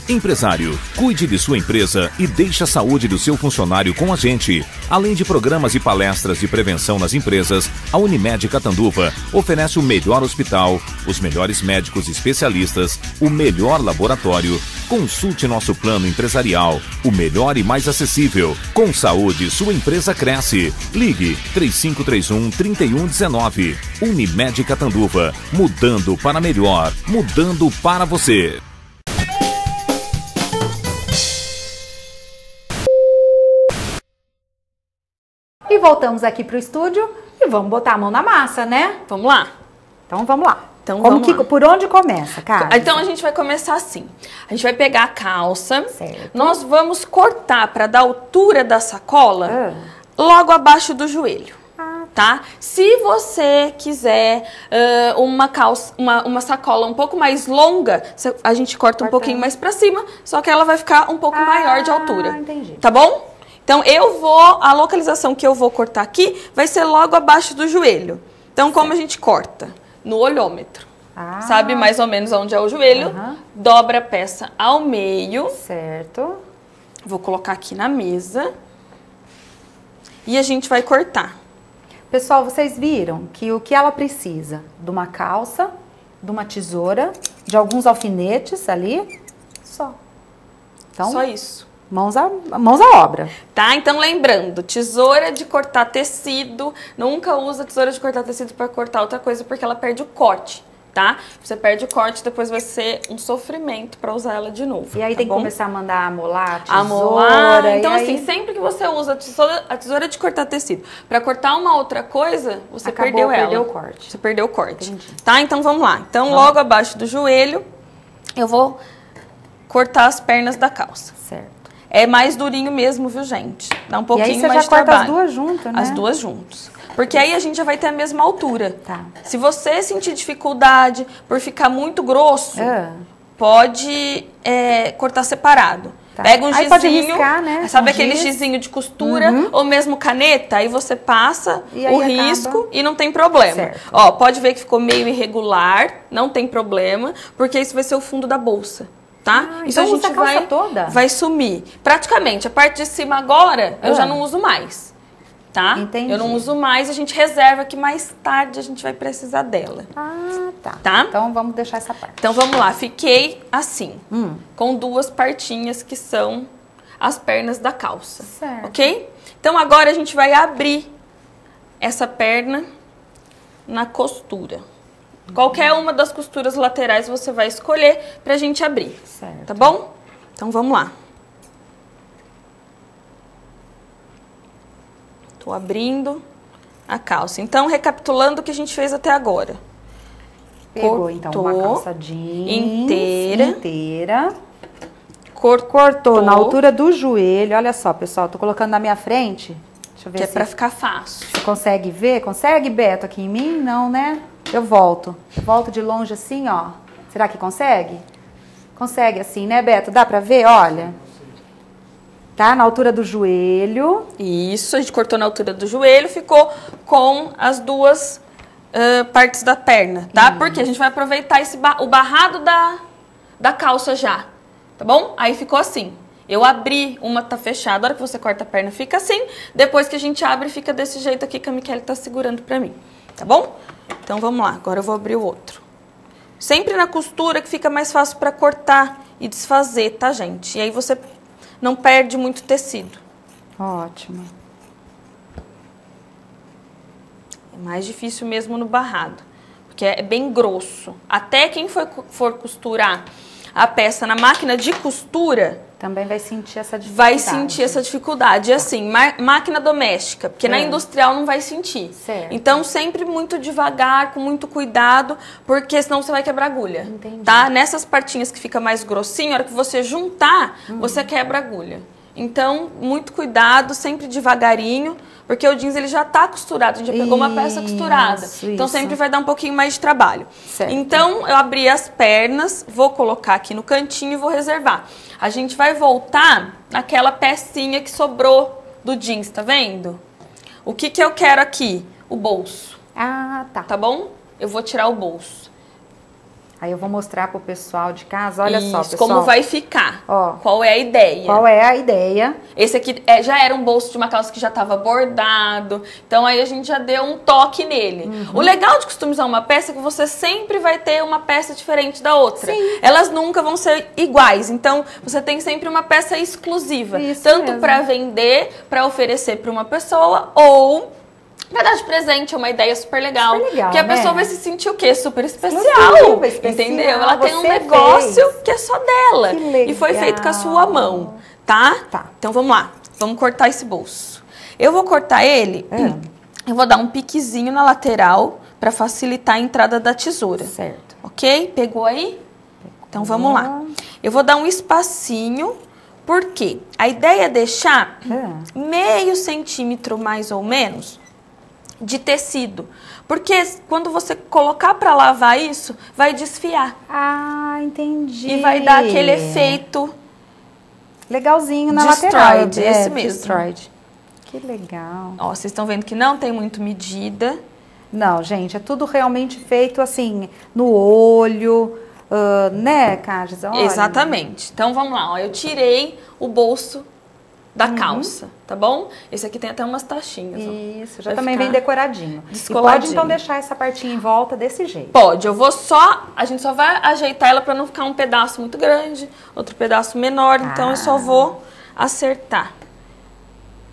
Empresário, cuide de sua empresa e deixe a saúde do seu funcionário com a gente. Além de programas e palestras de prevenção nas empresas, a Unimed Catanduva oferece o melhor hospital, os melhores médicos especialistas, o melhor laboratório. Consulte nosso plano empresarial, o melhor e mais acessível. Com saúde, sua empresa cresce. Ligue 3531-3119. Unimed Catanduva, mudando para melhor, mudando para você. E voltamos aqui pro estúdio e vamos botar a mão na massa, né? Vamos lá. Então vamos lá. Então, vamos lá. Por onde começa, cara? Então a gente vai começar assim. A gente vai pegar a calça. Certo. Nós vamos cortar para dar altura da sacola logo abaixo do joelho. Tá? Se você quiser uma sacola um pouco mais longa, a gente corta um pouquinho mais para cima, só que ela vai ficar um pouco maior de altura. Entendi. Tá bom? Então a localização que eu vou cortar aqui vai ser logo abaixo do joelho. Então como a gente corta? No olhômetro. Sabe mais ou menos onde é o joelho? Dobra a peça ao meio. Certo. Vou colocar aqui na mesa. e a gente vai cortar. Pessoal, vocês viram que o que ela precisa? De uma calça, de uma tesoura, de alguns alfinetes ali, só. Então, Só isso. mãos à obra. Tá? Então, lembrando, tesoura de cortar tecido, nunca usa tesoura de cortar tecido para cortar outra coisa, porque ela perde o corte, tá? Você perde o corte, depois vai ser um sofrimento para usar ela de novo. E aí tá tem bom? que começar a mandar amolar a tesoura. Amolar. Então, e assim, aí sempre que você usa a tesoura de cortar tecido para cortar uma outra coisa, você acabou, perdeu ela. perdeu o corte. Você perdeu o corte. Entendi. Tá? Então, vamos lá. Então, logo abaixo do joelho, eu vou cortar as pernas da calça. Certo. É mais durinho mesmo, viu, gente? Dá um E pouquinho aí você mais já de corta trabalho. as duas juntas, né? As duas juntas. Porque aí a gente já vai ter a mesma altura. Tá. Se você sentir dificuldade por ficar muito grosso, pode cortar separado. Tá. Pega um Aí gizinho, pode riscar, né? sabe Um aquele giz. gizinho de costura, ou mesmo caneta, aí você passa E aí o acaba. risco e não tem problema. Certo. Ó, pode ver que ficou meio irregular, não tem problema, porque isso vai ser o fundo da bolsa. Tá? Então usa a calça toda? vai sumir. Praticamente, a parte de cima agora, eu já não uso mais. Tá? Entendi. Eu não uso mais, a gente reserva que mais tarde a gente vai precisar dela. Ah, tá. Tá? Então vamos deixar essa parte. Então vamos lá, fiquei assim, com duas partinhas que são as pernas da calça. Certo. Ok? Então agora a gente vai abrir essa perna na costura. Qualquer uma das costuras laterais você vai escolher pra gente abrir. Certo. Tá bom? Então vamos lá. Tô abrindo a calça. Então, recapitulando o que a gente fez até agora. Pegou então uma Cortou calça jeans inteira. Cortou na altura do joelho. Olha só, pessoal, tô colocando na minha frente. Deixa eu ver Que é se pra ficar fácil. você consegue ver. Consegue, Beto, aqui em mim? Não, né? Eu volto. Volto de longe assim, ó. Será que consegue? Consegue assim, né, Beto? Dá pra ver? Olha. Tá? Na altura do joelho. Isso, a gente cortou na altura do joelho, ficou com as duas partes da perna, tá? Porque a gente vai aproveitar o barrado da calça já, tá bom? Aí ficou assim. Eu abri, uma tá fechada, a hora que você corta a perna fica assim, depois que a gente abre fica desse jeito aqui que a Michele tá segurando pra mim, tá bom? Então vamos lá, agora eu vou abrir o outro. Sempre na costura que fica mais fácil pra cortar e desfazer, tá, gente? E aí você não perde muito tecido. Ótimo. É mais difícil mesmo no barrado, porque é bem grosso. Até quem for costurar a peça na máquina de costura Também vai sentir essa dificuldade. vai sentir essa dificuldade. E assim, máquina doméstica, porque na industrial não vai sentir. Certo. Então, sempre muito devagar, com muito cuidado, porque senão você vai quebrar a agulha. Entendi. Tá? Nessas partinhas que fica mais grossinho, a hora que você juntar, você quebra a agulha. Então, muito cuidado, sempre devagarinho, porque o jeans ele já tá costurado, a gente já pegou uma peça costurada. Então, sempre vai dar um pouquinho mais de trabalho. Certo. Então, eu abri as pernas, vou colocar aqui no cantinho e vou reservar. A gente vai voltar naquela pecinha que sobrou do jeans, tá vendo? O que eu quero aqui? O bolso, Ah, tá. tá bom? Eu vou tirar o bolso. Aí eu vou mostrar pro pessoal de casa. Olha Isso, só, pessoal. como vai ficar. Ó. Qual é a ideia? Qual é a ideia? Esse aqui já era um bolso de uma calça que já estava bordado. Então, aí a gente já deu um toque nele. O legal de customizar uma peça é que você sempre vai ter uma peça diferente da outra. Sim. Elas nunca vão ser iguais. Então, você tem sempre uma peça exclusiva. Isso tanto mesmo. para vender, para oferecer para uma pessoa ou pra dar de presente. É uma ideia super legal. Super legal, porque a né? pessoa vai se sentir o quê? Super especial. Exclusiva, especial. Entendeu? Ela tem um Você negócio fez. que é só dela. Que legal. E foi feito com a sua mão. Tá? Tá. Então vamos lá. Vamos cortar esse bolso. Eu vou cortar ele. Eu vou dar um piquezinho na lateral para facilitar a entrada da tesoura. Certo. Ok? Pegou aí? Então vamos lá. Eu vou dar um espacinho. Por quê? A ideia é deixar meio centímetro mais ou menos de tecido. Porque quando você colocar para lavar isso, vai desfiar. Ah, entendi. E vai dar aquele efeito legalzinho na Destroyed, lateral. esse mesmo. Destroyed. Que legal. Ó, vocês estão vendo que não tem muito medida. Não, gente, é tudo realmente feito assim, no olho, né, Cássio? Olha. Exatamente. Então, vamos lá. Ó, eu tirei o bolso da calça, tá bom? Esse aqui tem até umas tachinhas. Isso, já Vai também ficar vem decoradinho. E descoladinho. pode então deixar essa partinha em volta desse jeito. Pode, a gente só vai ajeitar ela pra não ficar um pedaço muito grande, outro pedaço menor, então eu só vou acertar.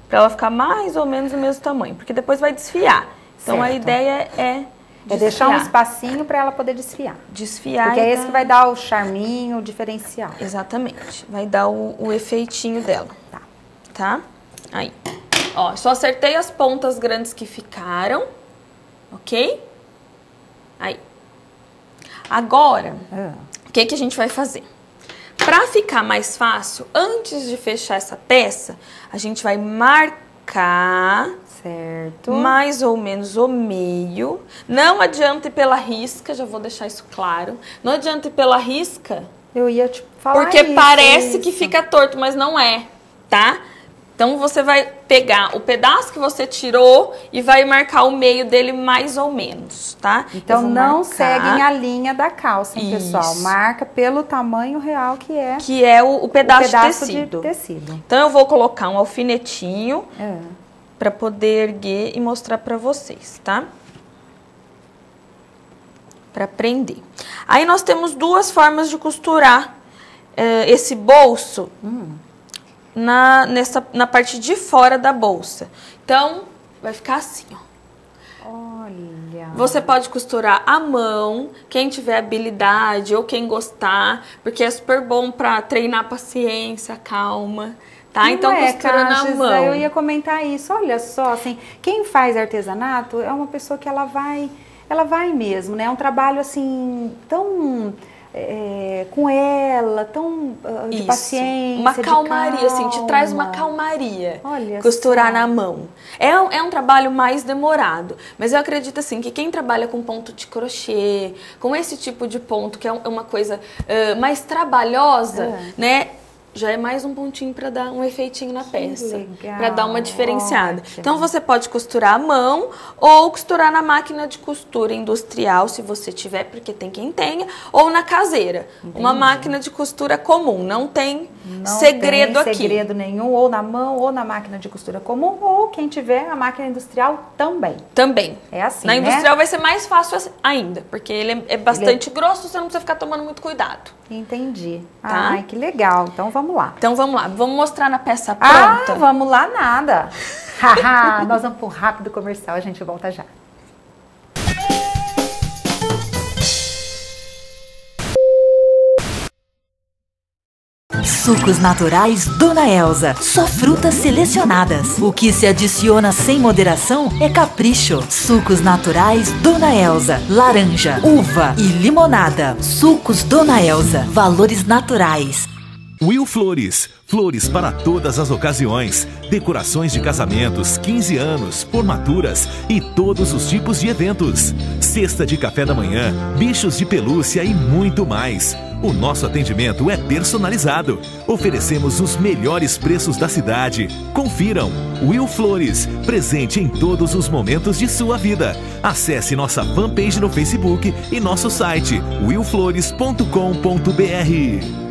Pra ela ficar mais ou menos do mesmo tamanho, porque depois vai desfiar. Então a ideia é deixar um espacinho para ela poder desfiar. Desfiar. Porque é esse que vai dar o charminho, o diferencial. Exatamente. Vai dar o efeitinho dela. Tá? Aí. Ó, só acertei as pontas grandes que ficaram. Ok? Aí. Agora, o que a gente vai fazer? Pra ficar mais fácil, antes de fechar essa peça, a gente vai marcar... Certo. Mais ou menos o meio. Não adianta ir pela risca, já vou deixar isso claro. Não adianta ir pela risca. Eu ia te falar porque isso, parece que fica torto, mas não é, tá? Então você vai pegar o pedaço que você tirou e vai marcar o meio dele mais ou menos, tá? Então não seguem a linha da calça, hein, pessoal? Marca pelo tamanho real que é. Que é o pedaço de tecido. Então eu vou colocar um alfinetinho. Para poder erguer e mostrar para vocês, tá? Para prender. Aí nós temos duas formas de costurar esse bolso na parte de fora da bolsa. Então, vai ficar assim, ó. Olha. Você pode costurar à mão, quem tiver habilidade ou quem gostar, porque é super bom para treinar a paciência, a calma. Tá? Então, costura na mão. Eu ia comentar isso. Olha só, assim, quem faz artesanato é uma pessoa que ela vai mesmo, né? É um trabalho, assim, tão... com ela, tão de paciência, uma calmaria, assim, te traz uma calmaria. Olha costurar só. Na mão. É um trabalho mais demorado, mas eu acredito, assim, que quem trabalha com ponto de crochê, com esse tipo de ponto, que é uma coisa mais trabalhosa, né? Já é mais um pontinho para dar um efeitinho na peça, para dar uma diferenciada. Ótimo. Então você pode costurar à mão ou costurar na máquina de costura industrial, se você tiver, porque tem quem tenha, ou na caseira. Entendi. Uma máquina de costura comum, não tem segredo aqui. Não tem segredo nenhum, ou na mão ou na máquina de costura comum, ou quem tiver a máquina industrial também. Também. É assim, na industrial vai ser mais fácil ainda, porque ele é bastante grosso, você não precisa ficar tomando muito cuidado. Entendi. Tá? Ai, que legal. Então vamos lá. Então vamos lá. Vamos mostrar na peça pronta? Vamos lá nada. Nós vamos para um rápido comercial, a gente volta já. Sucos naturais Dona Elza. Só frutas selecionadas. O que se adiciona sem moderação é capricho. Sucos naturais Dona Elza. Laranja, uva e limonada. Sucos Dona Elza. Valores naturais. Will Flores. Flores para todas as ocasiões. Decorações de casamentos, 15 anos, formaturas e todos os tipos de eventos. Cesta de café da manhã, bichos de pelúcia e muito mais. O nosso atendimento é personalizado. Oferecemos os melhores preços da cidade. Confiram. Will Flores, presente em todos os momentos de sua vida. Acesse nossa fanpage no Facebook e nosso site willflores.com.br.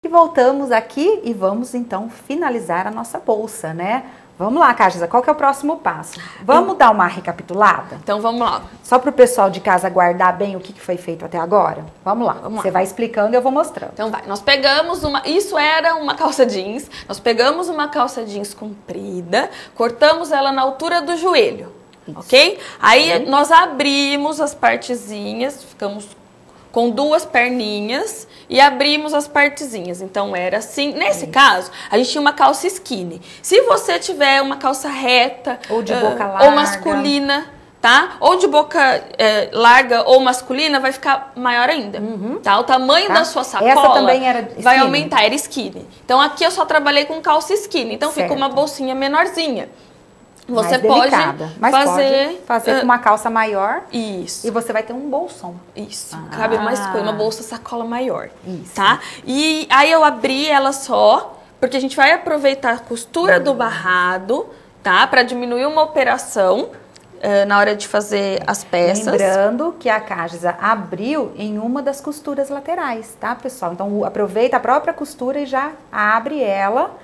E voltamos aqui e vamos então finalizar a nossa bolsa, né? Vamos lá, Cássio, qual que é o próximo passo? Vamos dar uma recapitulada? Então vamos lá. Só para o pessoal de casa guardar bem o que foi feito até agora? Vamos lá. Você vai explicando e eu vou mostrando. Então vai. Nós pegamos isso era uma calça jeans. Nós pegamos uma calça jeans comprida, cortamos ela na altura do joelho, ok? Aí nós abrimos as partezinhas, ficamos com duas perninhas e abrimos as partezinhas. Então era assim. Nesse caso, a gente tinha uma calça skinny. Se você tiver uma calça reta ou de boca larga ou masculina, tá? Ou de boca larga ou masculina, vai ficar maior ainda, tá? O tamanho da sua sacola essa também era skinny. Vai aumentar, era skinny. Então aqui eu só trabalhei com calça skinny, então fica uma bolsinha menorzinha. Você pode fazer com uma calça maior. Isso. E você vai ter um bolsão. Isso. Cabe mais coisa, uma bolsa sacola maior. Isso. Tá? E aí eu abri ela só, porque a gente vai aproveitar a costura do barrado, tá? Pra diminuir uma operação. na hora de fazer as peças. Lembrando que a Cágisa abriu em uma das costuras laterais, tá, pessoal? Então, aproveita a própria costura e já abre ela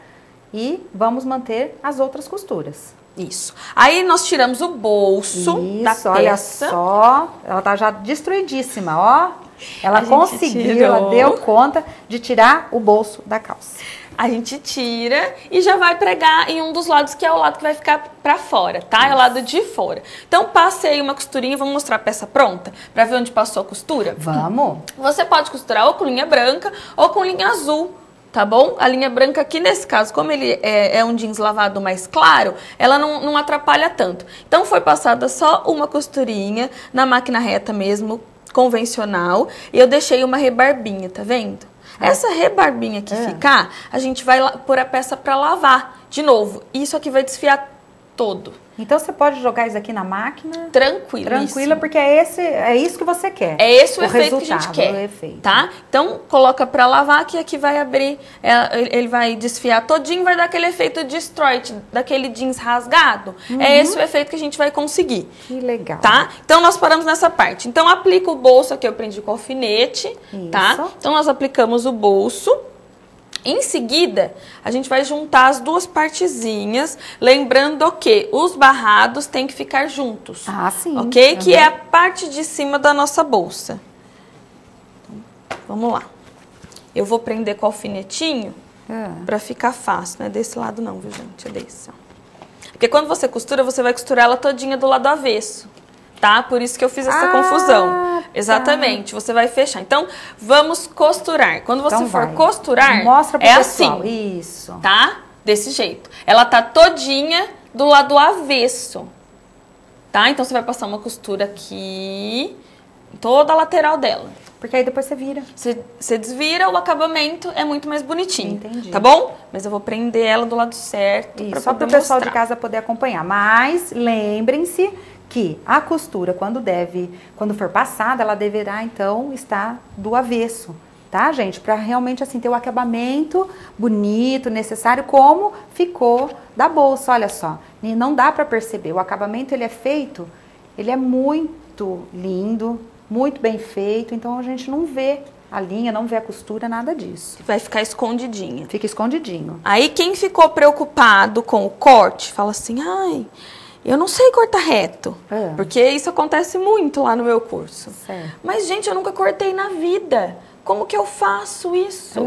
e vamos manter as outras costuras. Isso. Aí nós tiramos o bolso da peça. Olha só, ela tá já destruidíssima, ó. Ela conseguiu, ela deu conta de tirar o bolso da calça. A gente tira e já vai pregar em um dos lados, que é o lado que vai ficar pra fora, tá? É o lado de fora. Então, passe aí uma costurinha, vamos mostrar a peça pronta, pra ver onde passou a costura? Vamos. Você pode costurar ou com linha branca ou com linha azul, tá bom? A linha branca aqui, nesse caso, como ele é um jeans lavado mais claro, ela não atrapalha tanto. Então, foi passada só uma costurinha na máquina reta mesmo, convencional, e eu deixei uma rebarbinha, tá vendo? Essa rebarbinha que ficar, a gente vai pôr a peça pra lavar de novo. Isso aqui vai desfiar todo. Então você pode jogar isso aqui na máquina? Tranquilo. Tranquila, porque é isso que você quer. É esse o efeito que a gente quer, tá? Então, coloca pra lavar que aqui vai abrir, ele vai desfiar todinho, vai dar aquele efeito destroy, daquele jeans rasgado. É esse o efeito que a gente vai conseguir. Que legal. Tá? Então, nós paramos nessa parte. Então, aplica o bolso, aqui eu prendi com alfinete, tá? Então, nós aplicamos o bolso. Em seguida, a gente vai juntar as duas partezinhas, lembrando que os barrados têm que ficar juntos. Ah, sim. Ok? Que é a parte de cima da nossa bolsa. Então, vamos lá. Eu vou prender com o alfinetinho pra ficar fácil. Não é desse lado não, viu, gente? É desse, ó. Porque quando você costura, você vai costurar ela todinha do lado avesso. Tá? Por isso que eu fiz essa confusão. Exatamente, você vai fechar. Então, vamos costurar. Quando você for costurar, mostra pro pessoal. Assim. Isso. Tá? Desse jeito. Ela tá todinha do lado avesso. Tá? Então, você vai passar uma costura aqui, toda a lateral dela. Porque aí depois você vira. Você desvira, o acabamento é muito mais bonitinho. Entendi. Tá bom? Mas eu vou prender ela do lado certo. Isso, só para o pessoal de casa poder acompanhar. Mas lembrem-se que a costura, quando for passada, ela deverá, então, estar do avesso, tá, gente? Para realmente, assim, ter o acabamento bonito, necessário, como ficou da bolsa, olha só. E não dá para perceber, o acabamento, ele é feito, ele é muito lindo, muito bem feito, então a gente não vê a linha, não vê a costura, nada disso. Vai ficar escondidinha. Fica escondidinho. Aí, quem ficou preocupado com o corte, fala assim, ai... Eu não sei cortar reto, porque isso acontece muito lá no meu curso. Certo. Mas, gente, eu nunca cortei na vida. Como que eu faço isso?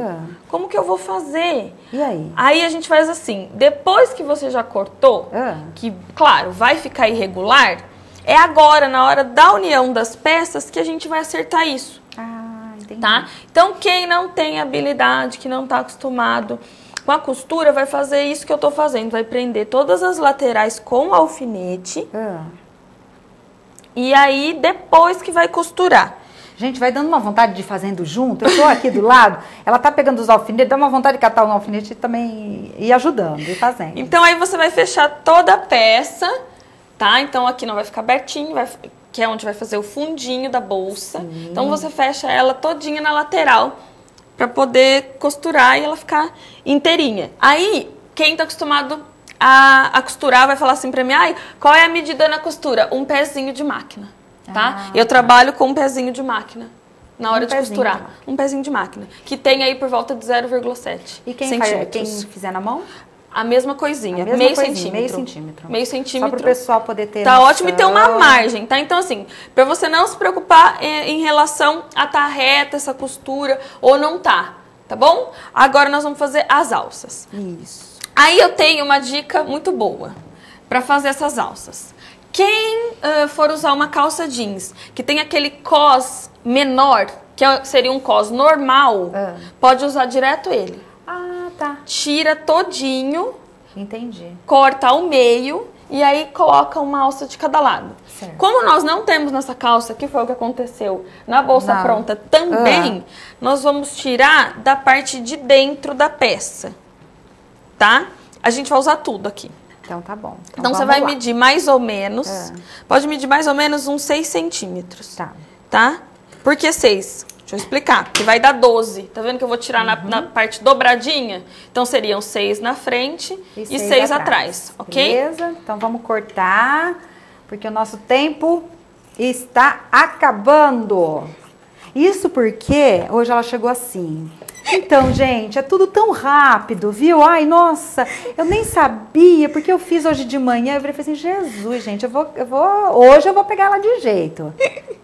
Como que eu vou fazer? E aí? Aí a gente faz assim, depois que você já cortou, que, claro, vai ficar irregular, é agora, na hora da união das peças, que a gente vai acertar isso. Ah, entendi. Tá? Então, quem não tem habilidade, que não está acostumado com a costura, vai fazer isso que eu tô fazendo. Vai prender todas as laterais com alfinete. E aí, depois que vai costurar. Gente, vai dando uma vontade de ir fazendo junto. Eu tô aqui do lado, ela tá pegando os alfinetes, dá uma vontade de catar um alfinete e também ir ajudando, ir fazendo. Então, aí você vai fechar toda a peça, tá? Então, aqui não vai ficar abertinho, que é onde vai fazer o fundinho da bolsa. Sim. Então, você fecha ela todinha na lateral, para poder costurar e ela ficar inteirinha. Aí, quem tá acostumado a costurar vai falar assim pra mim, ai, qual é a medida na costura? Um pezinho de máquina, tá? Eu trabalho com um pezinho de máquina na hora de costurar. Um pezinho de máquina, que tem aí por volta de 0,7 E quem fizer na mão? A mesma coisinha, meio centímetro. Meio centímetro. Só para o pessoal poder ter Tá ótimo e ter uma margem, tá? Então, assim, para você não se preocupar em relação a tá reta essa costura ou não tá bom? Agora nós vamos fazer as alças. Isso. Aí eu tenho uma dica muito boa para fazer essas alças. Quem for usar uma calça jeans que tem aquele cos menor, que seria um cos normal, pode usar direto ele. Ah, tá. Tira todinho. Entendi. Corta ao meio e aí coloca uma alça de cada lado. Certo. Como nós não temos nessa calça, que foi o que aconteceu na bolsa pronta também, nós vamos tirar da parte de dentro da peça, tá? A gente vai usar tudo aqui. Então tá bom. Então você vai medir mais ou menos, pode medir mais ou menos uns 6 centímetros, tá? Por que 6? Deixa eu explicar, que vai dar 12. Tá vendo que eu vou tirar na parte dobradinha? Então, seriam 6 na frente e 6 atrás, ok? Beleza, então vamos cortar porque o nosso tempo está acabando. Isso porque hoje ela chegou assim. Então, gente, é tudo tão rápido, viu? Ai, nossa, eu nem sabia, porque eu fiz hoje de manhã. Eu falei assim, Jesus, gente, hoje eu vou pegar ela de jeito.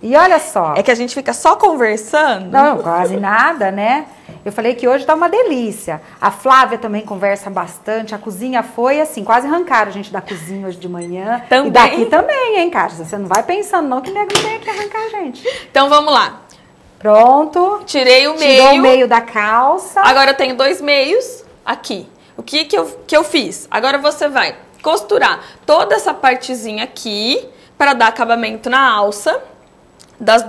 E olha só. É que a gente fica só conversando. Não, quase nada, né? Eu falei que hoje tá uma delícia. A Flávia também conversa bastante. A cozinha foi assim, quase arrancaram a gente da cozinha hoje de manhã. Também. E daqui também, hein, Carlos? Você não vai pensando não que nego vem aqui arrancar a gente. Então vamos lá. Pronto. Tirei o meio. Tirou o meio da calça. Agora eu tenho 2 meios aqui. O que eu fiz? Agora você vai costurar toda essa partezinha aqui para dar acabamento na alça dos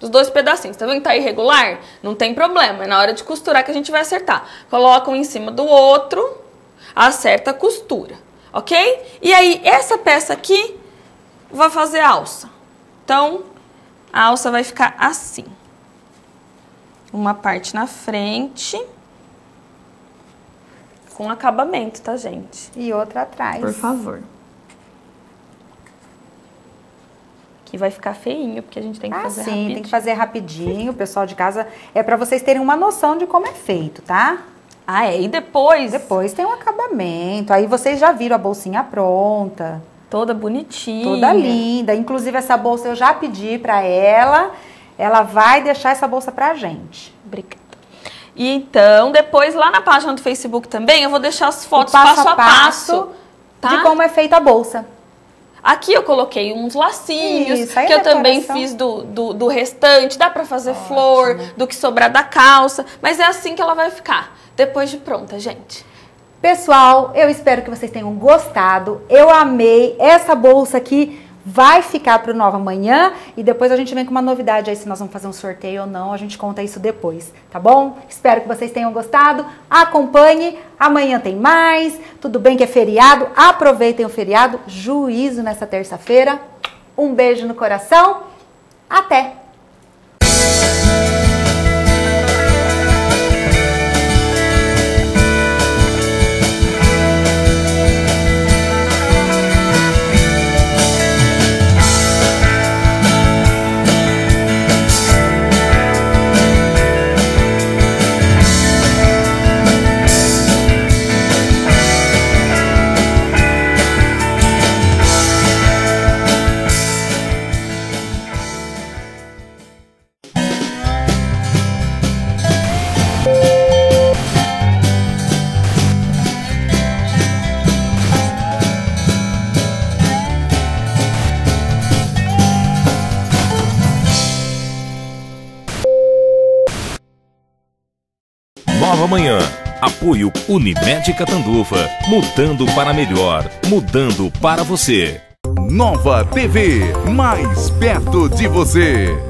2 pedacinhos. Tá vendo que tá irregular? Não tem problema. É na hora de costurar que a gente vai acertar. Coloca um em cima do outro, acerta a costura, ok? E aí, essa peça aqui vai fazer a alça. Então, a alça vai ficar assim. Uma parte na frente, com acabamento, tá, gente? E outra atrás. Por favor. Que vai ficar feinho, porque a gente tem que fazer rapidinho. Tem que fazer rapidinho. O pessoal de casa, é pra vocês terem uma noção de como é feito, tá? Ah, é? E depois? Depois tem um acabamento. Aí vocês já viram a bolsinha pronta. Toda bonitinha. Toda linda. Inclusive, essa bolsa eu já pedi pra ela. Ela vai deixar essa bolsa pra gente. Obrigada. E então, depois, lá na página do Facebook também, eu vou deixar as fotos passo a passo, tá? De como é feita a bolsa. Aqui eu coloquei uns lacinhos, Isso, aí que eu também fiz do restante. Dá pra fazer flor, do que sobrar da calça. Mas é assim que ela vai ficar, depois de pronta, gente. Pessoal, eu espero que vocês tenham gostado. Eu amei. Essa bolsa aqui vai ficar para o Nova Manhã e depois a gente vem com uma novidade aí, se nós vamos fazer um sorteio ou não, a gente conta isso depois, tá bom? Espero que vocês tenham gostado, acompanhe, amanhã tem mais, tudo bem que é feriado, aproveitem o feriado, juízo nessa terça-feira, um beijo no coração, até! Nova Manhã. Apoio Unimed Catanduva. Mudando para melhor. Mudando para você. Nova TV. Mais perto de você.